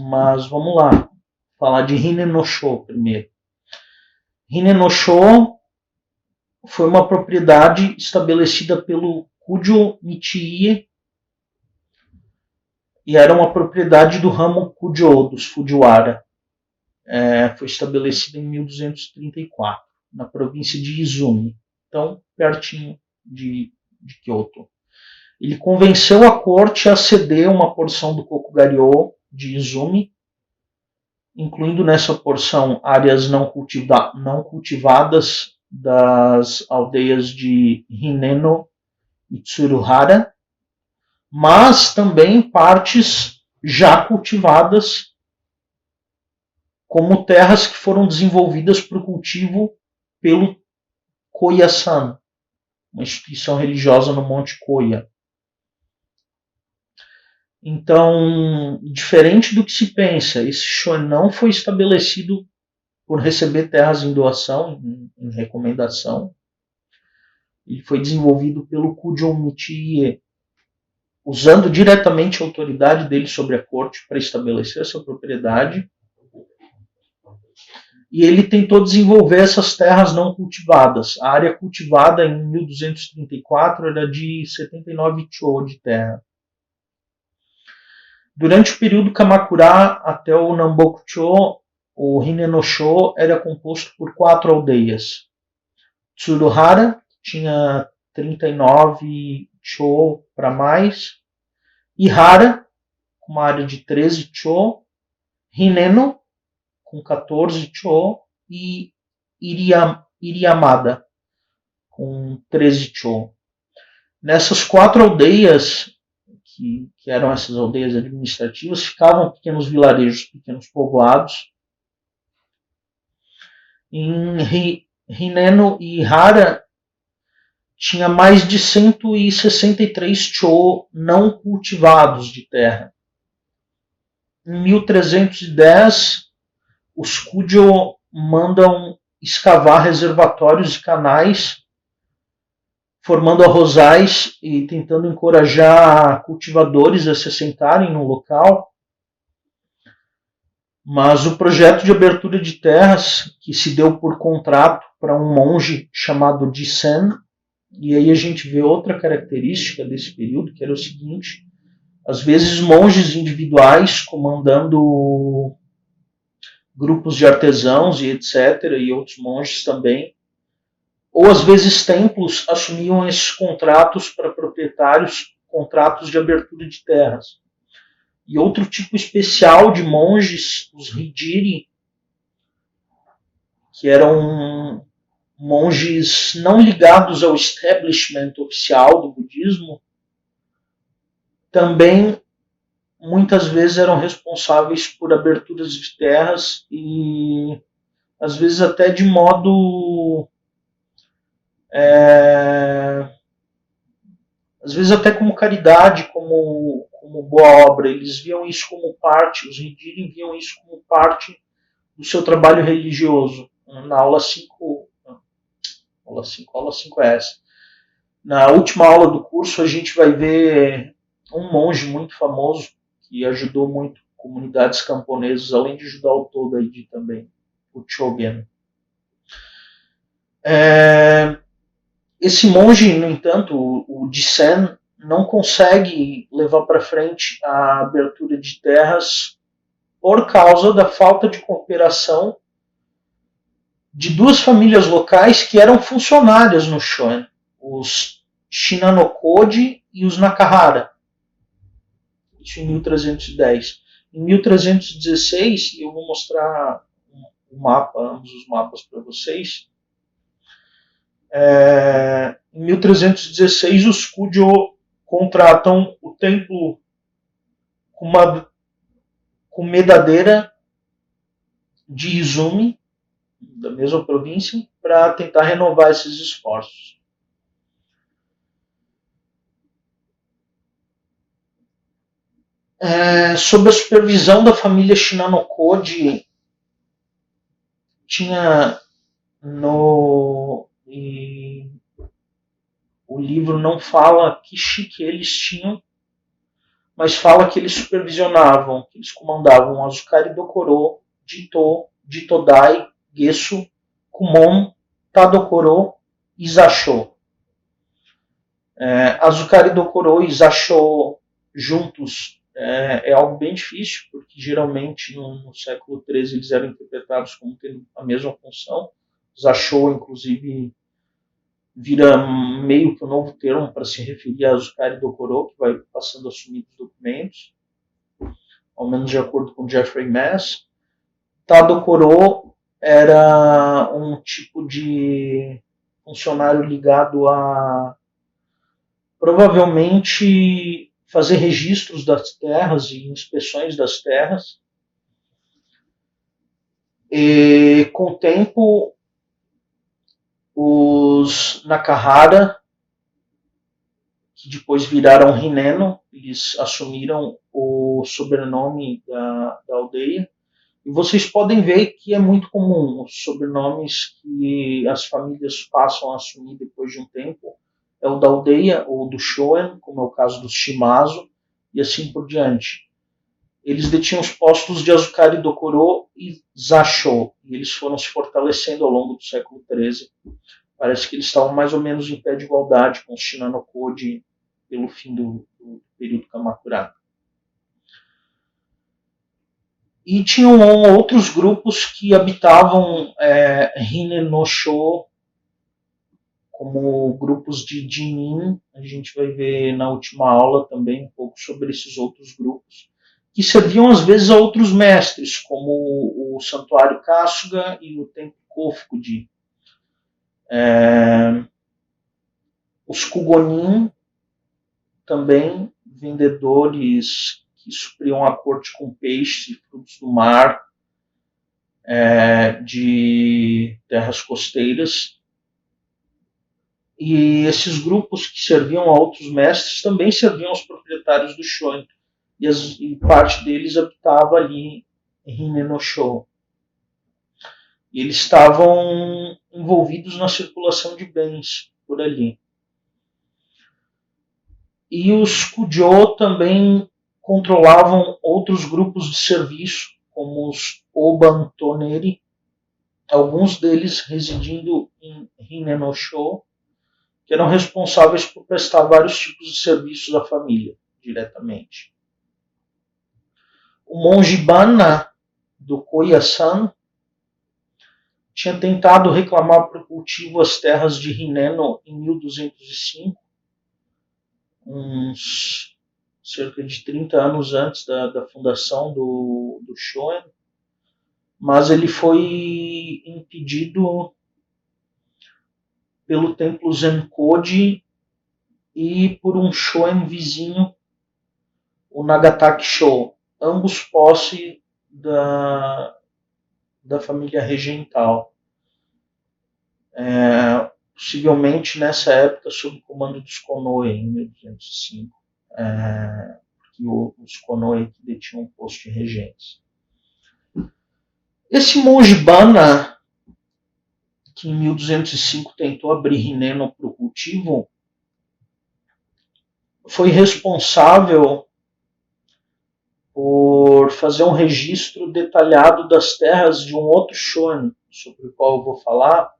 [SPEAKER 1] mas vamos lá, falar de Hinenosho primeiro. Hinenosho foi uma propriedade estabelecida pelo Kujo Michiie, e era uma propriedade do ramo Kujo, dos Fujiwara. Foi estabelecida em 1234, na província de Izumi, então pertinho de Kyoto. Ele convenceu a corte a ceder uma porção do Kokugaryo de Izumi, incluindo nessa porção áreas não cultivadas das aldeias de Hineno e Tsuruhara, mas também partes já cultivadas, como terras que foram desenvolvidas para o cultivo pelo Koya-san, uma instituição religiosa no Monte Koya. Então, diferente do que se pensa, esse shonen não foi estabelecido por receber terras em doação, em recomendação. Ele foi desenvolvido pelo Kujo Michiie, usando diretamente a autoridade dele sobre a corte para estabelecer essa propriedade. E ele tentou desenvolver essas terras não cultivadas. A área cultivada em 1234 era de 79 chō de terra. Durante o período Kamakura até o Namboku-chō, o Hinenosho era composto por 4 aldeias. Tsuruhara tinha 39 chō para mais. Ihara, com uma área de 13 chō. Hineno, com 14 chō. E Iriamada, com 13 chō. Nessas 4 aldeias, que eram essas aldeias administrativas, ficavam pequenos vilarejos, pequenos povoados. Em Hineno e Ihara tinha mais de 163 chō não cultivados de terra. Em 1310, os Kujo mandam escavar reservatórios e canais, formando arrozais e tentando encorajar cultivadores a se assentarem no local. Mas o projeto de abertura de terras, que se deu por contrato para um monge chamado Jisen, e aí a gente vê outra característica desse período, que era o seguinte: às vezes monges individuais comandando grupos de artesãos e etc., e outros monges também, ou às vezes templos assumiam esses contratos para proprietários, contratos de abertura de terras. E outro tipo especial de monges, os Hijiri, que eram monges não ligados ao establishment oficial do budismo, também muitas vezes eram responsáveis por aberturas de terras e às vezes até de modo... às vezes até como caridade, como boa obra. Eles viam isso como parte, os Hijiri viam isso como parte do seu trabalho religioso. Na aula 5, aula 5 é essa. Na última aula do curso a gente vai ver um monge muito famoso que ajudou muito comunidades camponesas, além de ajudar o Togaiji também, o Chogen. Esse monge, no entanto, o Jisen, não consegue levar para frente a abertura de terras por causa da falta de cooperação de 2 famílias locais que eram funcionárias no shonen, os Shinanokoji e os Nakahara. Isso em 1310. Em 1316, eu vou mostrar um mapa, ambos os mapas para vocês. Em 1316, os Kujo contratam o templo Kumedadeira de Izumi, da mesma província, para tentar renovar esses esforços. Sob a supervisão da família Shinano-Koji, tinha o livro não fala que shique eles tinham, mas fala que eles supervisionavam, que eles comandavam Azukari Dokoro, Jito, Jitodai, Gesu, Kumon, Tadokoro e Zasho. Azukari Dokoro e Zasho juntos é algo bem difícil, porque geralmente no século XIII eles eram interpretados como tendo a mesma função. Zasho, inclusive, vira meio que um novo termo para se referir a Azukari Dokoro, que vai passando a assumir os documentos, ao menos de acordo com Jeffrey Mass. Tadokoro era um tipo de funcionário ligado a provavelmente fazer registros das terras e inspeções das terras. E com o tempo, os Nakahara, que depois viraram Hineno, eles assumiram o sobrenome da aldeia. E vocês podem ver que é muito comum os sobrenomes que as famílias passam a assumir depois de um tempo. É o da aldeia ou do Shoen, como é o caso dos Shimazu, e assim por diante. Eles detinham os postos de Azukari Dokoro e Zasho, e eles foram se fortalecendo ao longo do século XIII. Parece que eles estavam mais ou menos em pé de igualdade com os Shinano-Koji pelo fim do período Kamakura. E tinham outros grupos que habitavam Hinenosho, como grupos de Jinin. A gente vai ver na última aula também um pouco sobre esses outros grupos, que serviam às vezes a outros mestres, como o Santuário Kasuga e o Templo Kofukuji. Os Kugonin, também vendedores que supriam a corte com peixes e frutos do mar, de terras costeiras. E esses grupos que serviam a outros mestres também serviam aos proprietários do Shoen. E parte deles habitava ali em Hinenosho. E eles estavam envolvidos na circulação de bens por ali. E os Kujo também controlavam outros grupos de serviço, como os Obantoneri, alguns deles residindo em Hinenosho, que eram responsáveis por prestar vários tipos de serviços à família, diretamente. O monge Banna, do Koyasan, tinha tentado reclamar para o cultivo as terras de Hineno em 1205, uns cerca de 30 anos antes da fundação do Shoen, mas ele foi impedido pelo templo Zenkoji e por um Shoen vizinho, o Nagataki Sho, ambos posse da família regental. Possivelmente nessa época sob o comando dos Konoe, em 1205, porque os Konoe que detinham o posto de regentes. Esse monge Banna, que em 1205 tentou abrir Hineno para o cultivo, foi responsável por fazer um registro detalhado das terras de um outro Shoen, sobre o qual eu vou falar,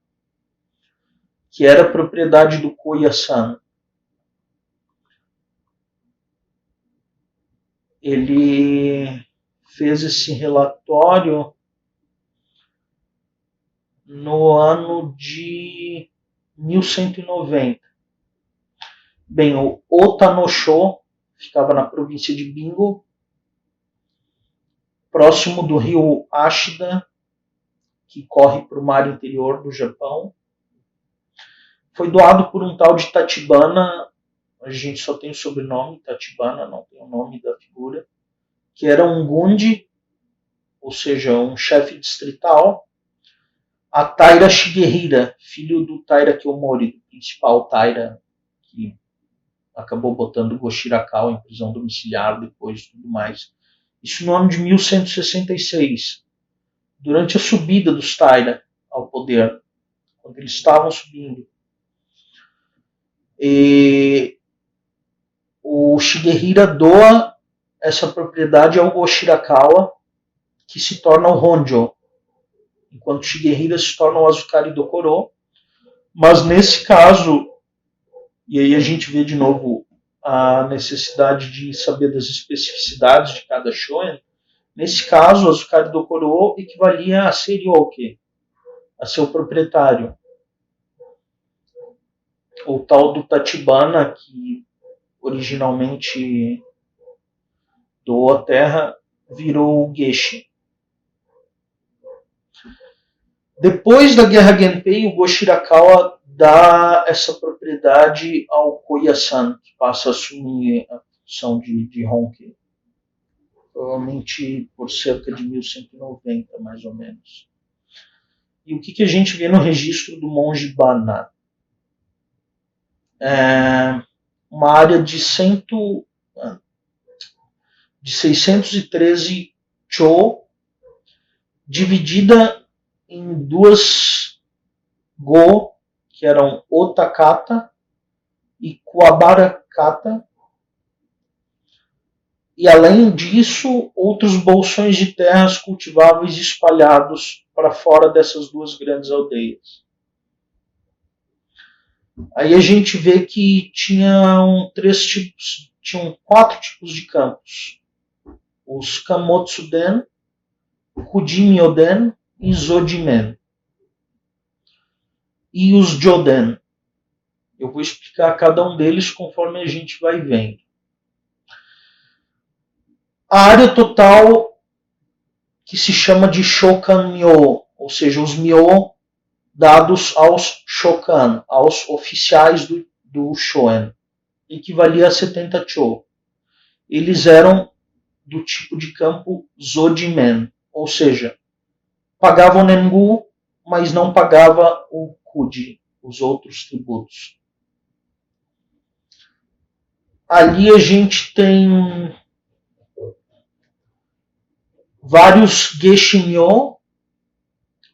[SPEAKER 1] que era propriedade do Koyasan. Ele fez esse relatório no ano de 1190. Bem, o Otanosho ficava na província de Bingo, próximo do rio Ashida, que corre para o mar interior do Japão. foi doado por um tal de Tatibana, a gente só tem o sobrenome Tatibana, não tem o nome da figura, que era um Gundi, ou seja, um chefe distrital, a Taira Shigehira, filho do Taira Kiyomori, do principal Taira, que acabou botando Go Shirakawa em prisão domiciliar depois e tudo mais. Isso no ano de 1166, durante a subida dos Taira ao poder, quando eles estavam subindo. E o Shigehira doa essa propriedade ao Go Shirakawa, que se torna o Honjo, enquanto Shigehira se torna o Azukari Dokoro. Mas nesse caso, e aí a gente vê de novo a necessidade de saber das especificidades de cada shonen, nesse caso o Azukari Dokoro equivalia a Serioke, a seu proprietário. O tal do Tatibana, que originalmente doou a terra, virou o Geshi. Depois da Guerra Genpei, o Go Shirakawa dá essa propriedade ao Koyasan, que passa a assumir a função de Honke. Provavelmente por cerca de 1190, mais ou menos. E o que a gente vê no registro do monge Bana? Uma área de 613 cho, dividida em duas go, que eram Otakata e Kuwabarakata, e além disso, outros bolsões de terras cultiváveis espalhados para fora dessas duas grandes aldeias. Aí a gente vê que tinham quatro tipos de campos: os Kamotsuden, Kujimyoden e Zojimen. E os Joden. Eu vou explicar cada um deles conforme a gente vai vendo. A área total, que se chama de Shokan-myo, ou seja, os myo dados aos shokan, aos oficiais do shoen, equivalia a 70 cho. Eles eram do tipo de campo Zojimen, ou seja, pagava o Nengu, mas não pagava o Kuji, os outros tributos. Ali a gente tem vários Geshi-myo,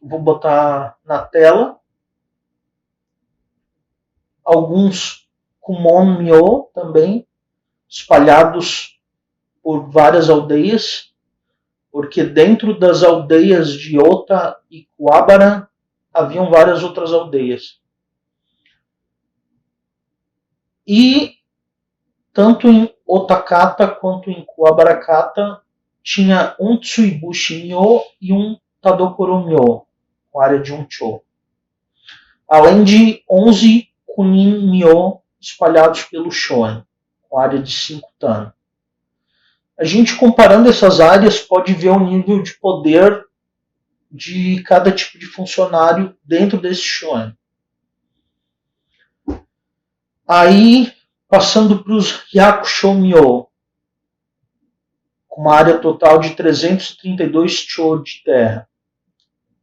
[SPEAKER 1] vou botar na tela, alguns Kumon-myo também, espalhados por várias aldeias, porque dentro das aldeias de Ota e Kuwabara haviam várias outras aldeias. E tanto em Otakata quanto em Kuwabarakata tinha um Tsuibushi-myo e um Tadokoro-myo, com área de 1 cho. Além de 11 Kunin-myo espalhados pelo Shoen, com área de 5 tan. A gente, comparando essas áreas, pode ver o nível de poder de cada tipo de funcionário dentro desse shoen. Aí, passando para os Hyakusho-myo, com uma área total de 332 cho de terra.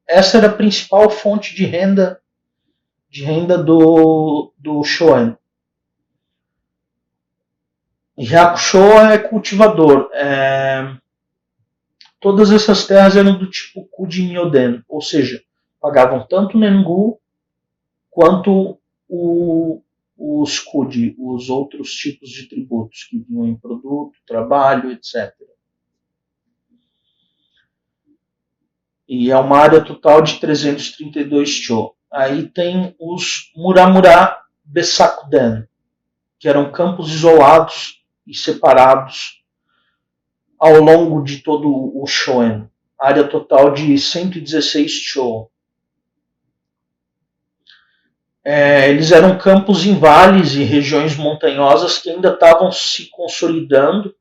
[SPEAKER 1] Essa era a principal fonte de renda do shoen. Hyakusho é cultivador. Todas essas terras eram do tipo Kujimyoden, ou seja, pagavam tanto o Nengu quanto os Kuji, os outros tipos de tributos que vinham em produto, trabalho, etc. E é uma área total de 332 cho. Aí tem os Muramura Besakuden, que eram campos isolados e separados ao longo de todo o shoen. Área total de 116 cho. Eles eram campos em vales e regiões montanhosas que ainda estavam se consolidando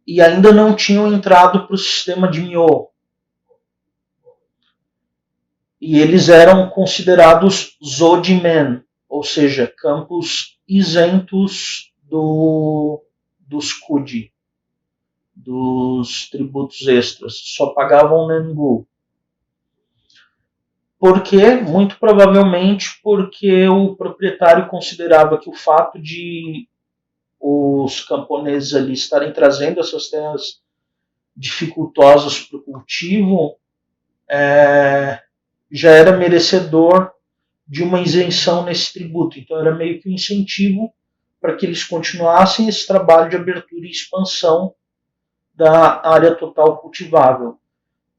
[SPEAKER 1] e ainda não tinham entrado para o sistema de Myo. E eles eram considerados Zojimen, ou ou seja, campos isentos dos Kudi, dos tributos extras, só pagavam Nengu. Por quê? Muito provavelmente porque o proprietário considerava que o fato de os camponeses ali estarem trazendo essas terras dificultosas para o cultivo já era merecedor de uma isenção nesse tributo. Então era meio que um incentivo para que eles continuassem esse trabalho de abertura e expansão da área total cultivável.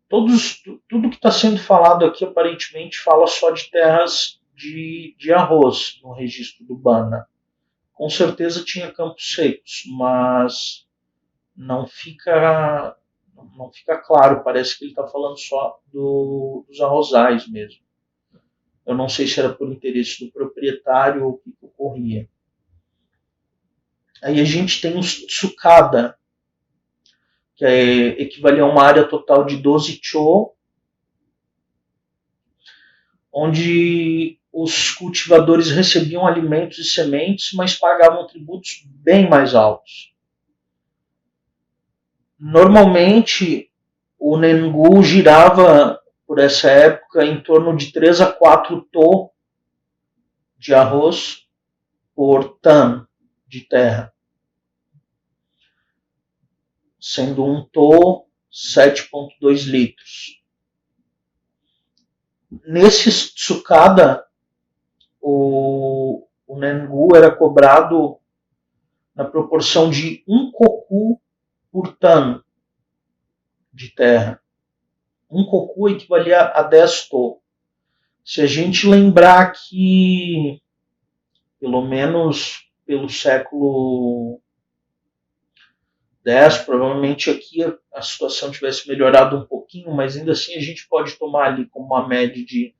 [SPEAKER 1] Tudo que está sendo falado aqui aparentemente fala só de terras de arroz no registro do Bana. Com certeza tinha campos secos, mas não fica claro. Parece que ele está falando só dos arrozais mesmo. Eu não sei se era por interesse do proprietário ou o que ocorria. Aí a gente tem os Tsukada, que equivalia a uma área total de 12 cho, onde os cultivadores recebiam alimentos e sementes, mas pagavam tributos bem mais altos. Normalmente, o Nengu girava, por essa época, em torno de 3 a 4 to de arroz por tan de terra, sendo um to 7,2 litros. Nesse Tsukada, o Nengu era cobrado na proporção de 1 koku por tan de terra. 1 koku equivalia a 10 to. Se a gente lembrar que, pelo menos pelo século X, provavelmente aqui a situação tivesse melhorado um pouquinho, mas ainda assim a gente pode tomar ali como uma média de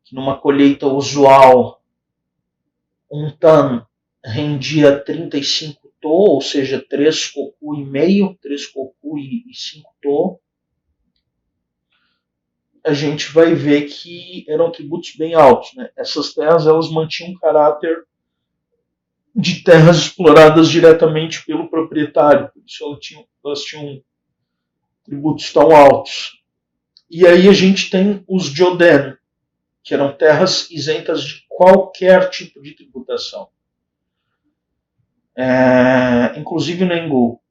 [SPEAKER 1] que numa colheita usual um tan rendia 35 to, ou seja, 3 koku e meio, 3 koku e 5 to. A gente vai ver que eram tributos bem altos, né? Essas terras elas mantinham um caráter de terras exploradas diretamente pelo proprietário, por isso elas tinham tributos tão altos. E aí a gente tem os Joden, que eram terras isentas de qualquer tipo de tributação, inclusive Nengu.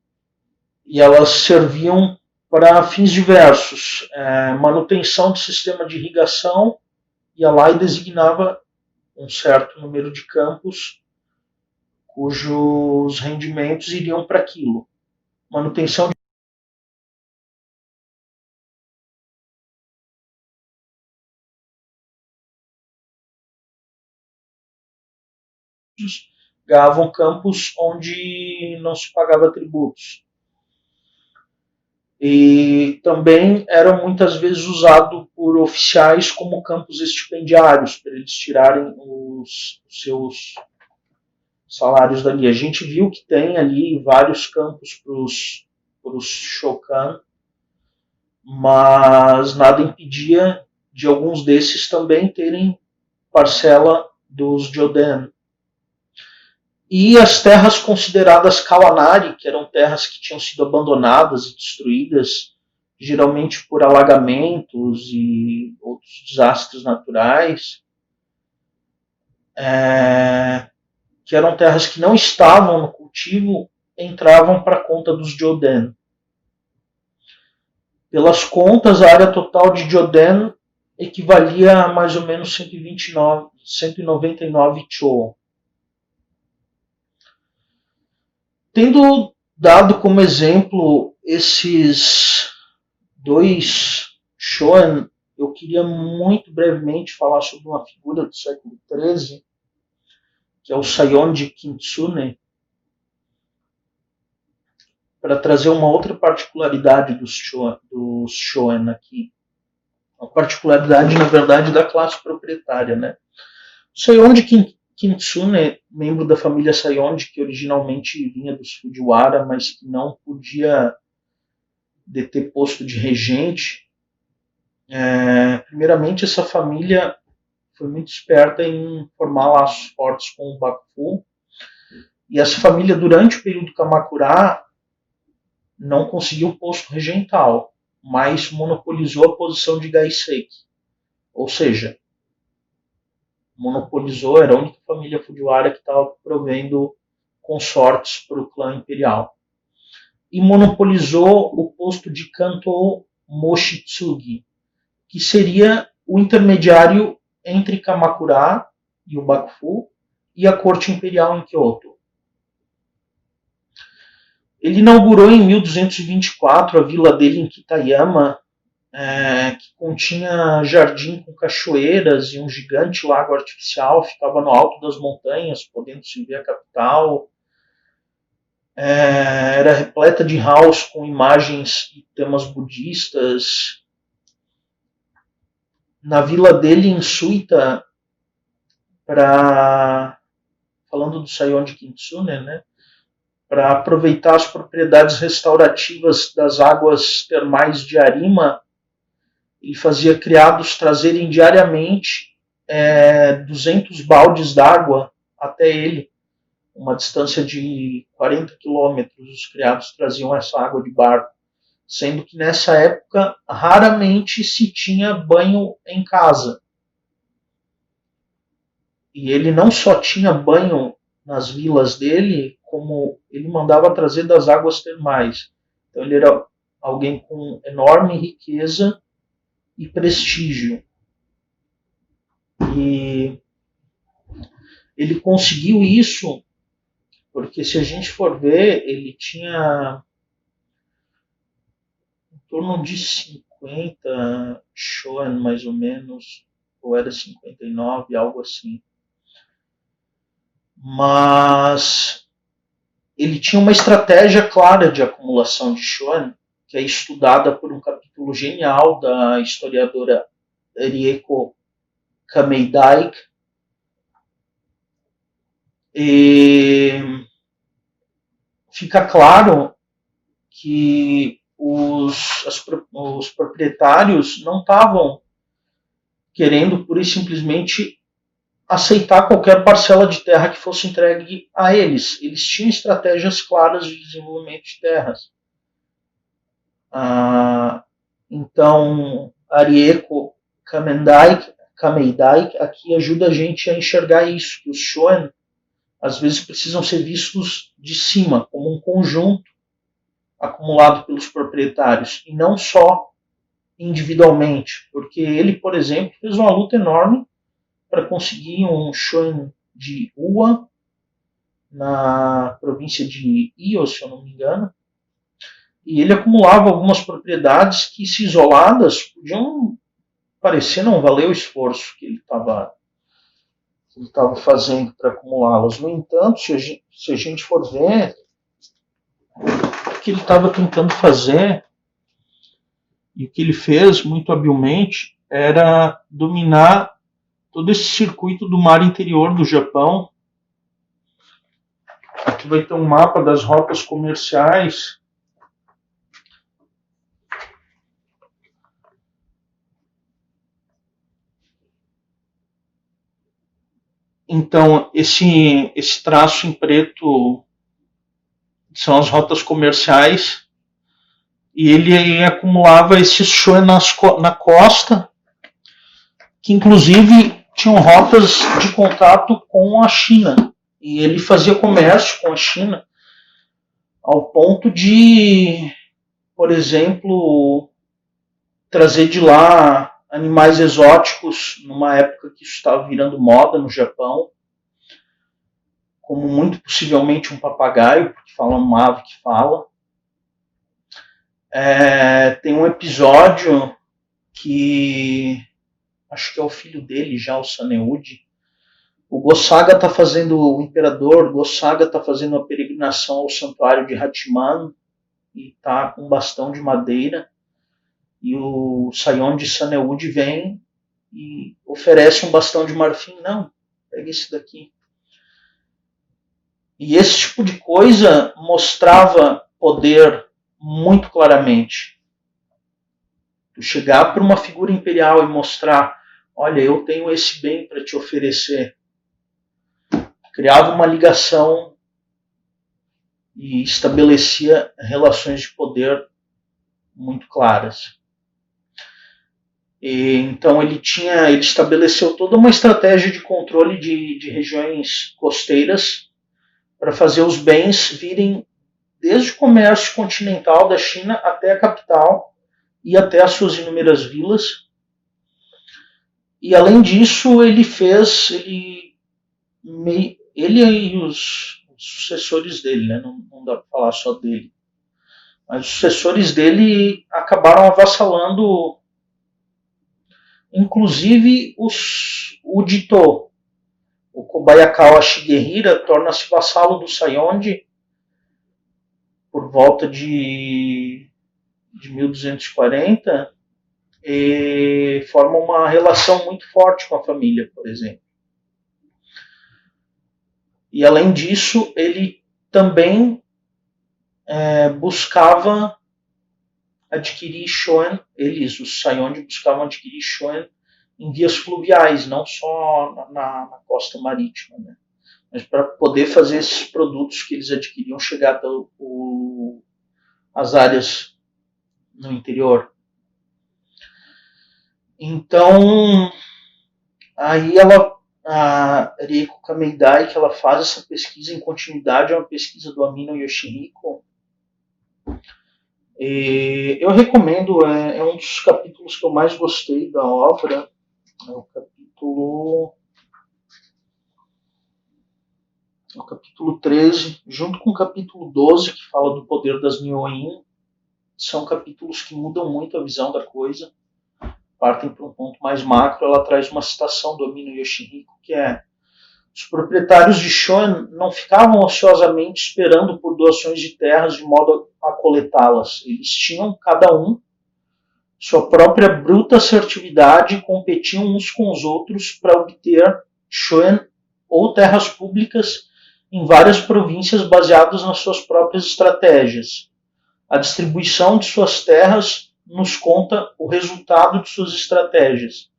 [SPEAKER 1] E elas serviam para fins diversos, manutenção do sistema de irrigação, ia lá e designava um certo número de campos cujos rendimentos iriam para aquilo. Manutenção de ganhavam campos onde não se pagava tributos. E também era muitas vezes usado por oficiais como campos estipendiários, para eles tirarem os seus salários dali. A gente viu que tem ali vários campos para os shokan, mas nada impedia de alguns desses também terem parcela dos Joden. E as terras consideradas Kawanari, que eram terras que tinham sido abandonadas e destruídas, geralmente por alagamentos e outros desastres naturais, que eram terras que não estavam no cultivo, entravam para a conta dos Joden. Pelas contas, a área total de Joden equivalia a mais ou menos 199 cho. Tendo dado como exemplo esses dois shoen, eu queria muito brevemente falar sobre uma figura do século XIII, que é o Sayonji Kitsune, para trazer uma outra particularidade dos shoen aqui. Uma particularidade, na verdade, da classe proprietária, né? O Sayonji Kitsune, membro da família Sayonji, que originalmente vinha dos Fujiwara, mas que não podia deter posto de regente. Primeiramente, essa família foi muito esperta em formar laços fortes com o Bakufu. E essa família, durante o período Kamakura, não conseguiu o posto regental, mas monopolizou a posição de Gaiseki. Ou seja, monopolizou, era a única família Fujiwara que estava provendo consortes para o clã imperial. E monopolizou o posto de Kanto Moshitsugi, que seria o intermediário entre Kamakura e o Bakufu e a corte imperial em Kyoto. Ele inaugurou em 1224 a vila dele em Kitayama, que continha jardim com cachoeiras e um gigante lago artificial, ficava no alto das montanhas, podendo se ver a capital. Era repleta de halls com imagens e temas budistas. Na vila dele em Suita, falando do Saionji Kitsune, né, para aproveitar as propriedades restaurativas das águas termais de Arima, ele fazia criados trazerem diariamente 200 baldes d'água até ele, uma distância de 40 quilômetros. Os criados traziam essa água de barco, sendo que nessa época raramente se tinha banho em casa. E ele não só tinha banho nas vilas dele, como ele mandava trazer das águas termais. Então ele era alguém com enorme riqueza e prestígio. E ele conseguiu isso porque, se a gente for ver, ele tinha em torno de 50 shoen, mais ou menos, ou era 59, algo assim. Mas ele tinha uma estratégia clara de acumulação de shoen, que é estudada por um capítulo genial da historiadora Rieko Kameidake. E fica claro que os proprietários não estavam querendo pura e simplesmente aceitar qualquer parcela de terra que fosse entregue a eles. Eles tinham estratégias claras de desenvolvimento de terras. Então, Rieko Kameidake aqui ajuda a gente a enxergar isso, que os shoen às vezes precisam ser vistos de cima, como um conjunto acumulado pelos proprietários, e não só individualmente, porque ele, por exemplo, fez uma luta enorme para conseguir um shoen de Uwa, na província de Iyo, se eu não me engano, e ele acumulava algumas propriedades que, se isoladas, podiam parecer não valer o esforço que ele estava fazendo para acumulá-las. No entanto, se a gente for ver, o que ele estava tentando fazer, e o que ele fez muito habilmente, era dominar todo esse circuito do mar interior do Japão. Aqui vai ter um mapa das rotas comerciais. Então, esse traço em preto são as rotas comerciais, e ele acumulava esses shoen na costa, que inclusive tinham rotas de contato com a China, e ele fazia comércio com a China ao ponto de, por exemplo, trazer de lá animais exóticos numa época que isso estava virando moda no Japão, como muito possivelmente um papagaio, porque fala uma ave que fala. Tem um episódio que acho que é o filho dele já, o Saneudi. O Gossaga está fazendo, o imperador Gossaga está fazendo uma peregrinação ao santuário de Hachiman e está com um bastão de madeira. E o Saionji Saneudi vem e oferece um bastão de marfim. Não, pega esse daqui. E esse tipo de coisa mostrava poder muito claramente. Tu chegar para uma figura imperial e mostrar olha, eu tenho esse bem para te oferecer. Criava uma ligação e estabelecia relações de poder muito claras. E, então ele estabeleceu toda uma estratégia de controle de regiões costeiras para fazer os bens virem desde o comércio continental da China até a capital e até as suas inúmeras vilas. E além disso, ele e os sucessores dele, né? Não dá para falar só dele, mas os sucessores dele acabaram avassalando, inclusive o Jito. O Kobayakawa Shigehira torna-se vassalo do Sayonji por volta de 1240 e forma uma relação muito forte com a família, por exemplo. E além disso, ele também buscava adquirir shoen, os Sayonji buscavam adquirir shoen em vias fluviais, não só na costa marítima, né? Mas para poder fazer esses produtos que eles adquiriam chegar até as áreas no interior. Então, aí a Rieko Kameidai, que ela faz essa pesquisa em continuidade, é uma pesquisa do Amino Yoshihiko. E eu recomendo, é um dos capítulos que eu mais gostei da obra, é o capítulo 13, junto com o capítulo 12, que fala do poder das Nyoin. São capítulos que mudam muito a visão da coisa, partem para um ponto mais macro. Ela traz uma citação do Amino Yoshihiko, que é: os proprietários de shoen não ficavam ociosamente esperando por doações de terras de modo a coletá-las. Eles tinham, cada um, sua própria bruta assertividade e competiam uns com os outros para obter shoen ou terras públicas em várias províncias baseadas nas suas próprias estratégias. A distribuição de suas terras nos conta o resultado de suas estratégias.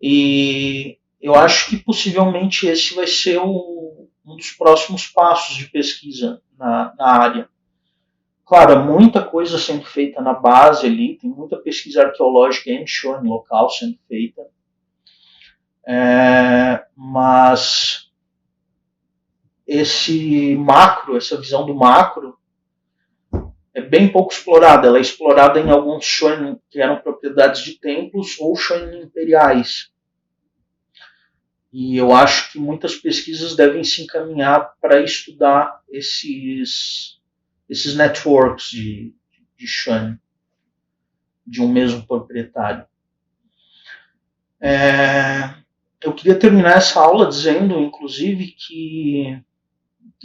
[SPEAKER 1] E eu acho que possivelmente esse vai ser um dos próximos passos de pesquisa na área. Claro, muita coisa sendo feita na base ali, tem muita pesquisa arqueológica em shoen local sendo feita. Mas essa visão do macro é bem pouco explorada. Ela é explorada em alguns shoen que eram propriedades de templos ou shoen imperiais. E eu acho que muitas pesquisas devem se encaminhar para estudar esses networks de shoen de um mesmo proprietário. Eu queria terminar essa aula dizendo, inclusive, que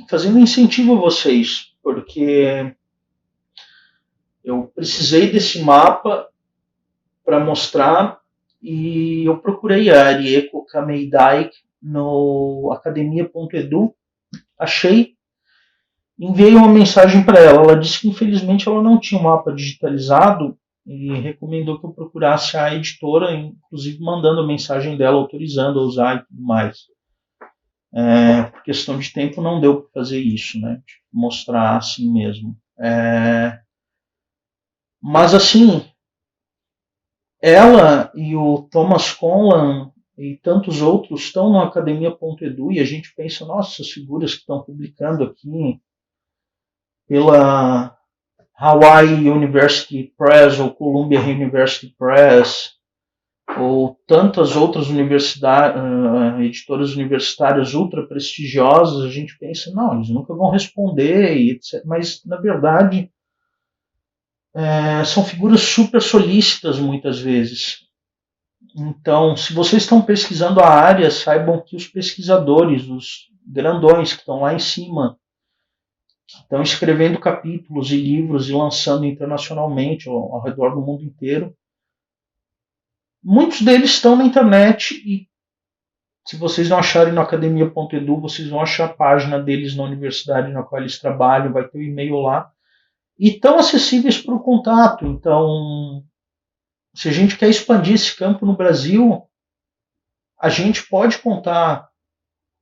[SPEAKER 1] fazendo incentivo a vocês, porque eu precisei desse mapa para mostrar, e eu procurei a Rieko Kameidai no academia.edu, achei, enviei uma mensagem para ela. Ela disse que infelizmente ela não tinha um mapa digitalizado e recomendou que eu procurasse a editora, inclusive mandando a mensagem dela, autorizando a usar e tudo mais. Por questão de tempo não deu para fazer isso, né? Mostrar assim mesmo. Mas assim, ela e o Thomas Conlan e tantos outros estão no academia.edu e a gente pensa, nossa, essas figuras que estão publicando aqui pela Hawaii University Press ou Columbia University Press ou tantas outras editoras universitárias ultra prestigiosas, a gente pensa, não, eles nunca vão responder, etc. Mas na verdade são figuras super solícitas muitas vezes. Então, se vocês estão pesquisando a área, saibam que os pesquisadores, os grandões que estão lá em cima, que estão escrevendo capítulos e livros e lançando internacionalmente ao redor do mundo inteiro, muitos deles estão na internet e se vocês não acharem no academia.edu, vocês vão achar a página deles na universidade na qual eles trabalham, vai ter o e-mail lá. E estão acessíveis para o contato. Então, se a gente quer expandir esse campo no Brasil, a gente pode contar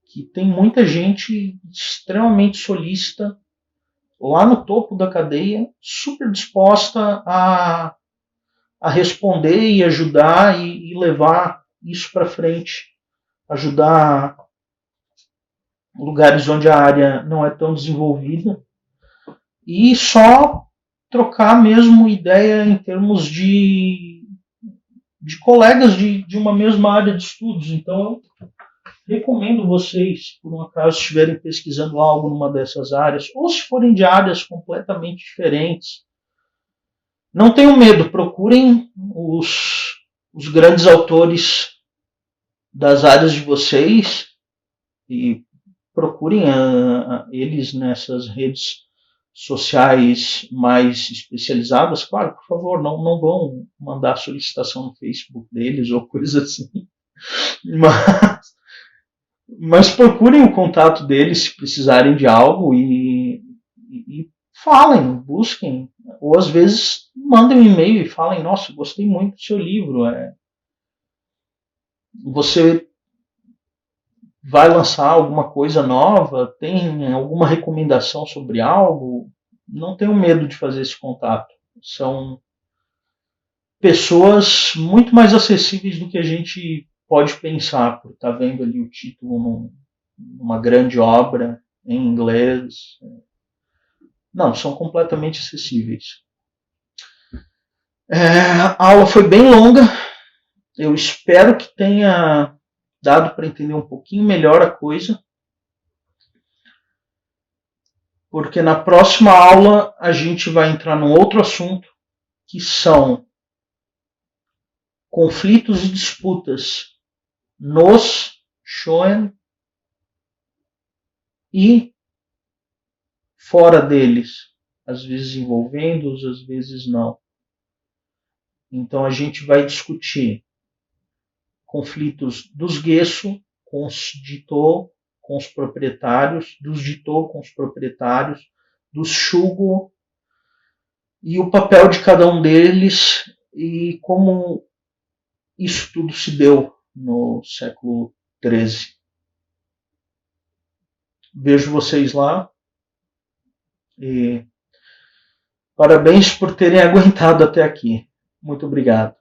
[SPEAKER 1] que tem muita gente extremamente solícita lá no topo da cadeia, super disposta a responder e ajudar e levar isso para frente, ajudar lugares onde a área não é tão desenvolvida e só trocar mesmo ideia em termos de colegas de uma mesma área de estudos. Então, eu recomendo vocês, por um acaso, estiverem pesquisando algo numa dessas áreas, ou se forem de áreas completamente diferentes, não tenham medo, procurem os grandes autores das áreas de vocês e procurem eles nessas redes sociais mais especializadas. Claro, por favor, não vão mandar solicitação no Facebook deles ou coisa assim. Mas procurem o contato deles se precisarem de algo e falem, busquem. Ou às vezes mandem um e-mail e falem, nossa, gostei muito do seu livro. Você vai lançar alguma coisa nova? Tem alguma recomendação sobre algo? Não tenham medo de fazer esse contato. São pessoas muito mais acessíveis do que a gente pode pensar, por estar vendo ali o título numa grande obra em inglês. Não, são completamente acessíveis. A aula foi bem longa. Eu espero que tenha dado para entender um pouquinho melhor a coisa. Porque na próxima aula a gente vai entrar num outro assunto, que são conflitos e disputas nos Shonen e fora deles, às vezes envolvendo-os, às vezes não. Então a gente vai discutir conflitos dos Gesso com os Jitô, com os proprietários, dos Jitô com os proprietários, dos Shugo e o papel de cada um deles e como isso tudo se deu no século XIII. Vejo vocês lá e parabéns por terem aguentado até aqui. Muito obrigado.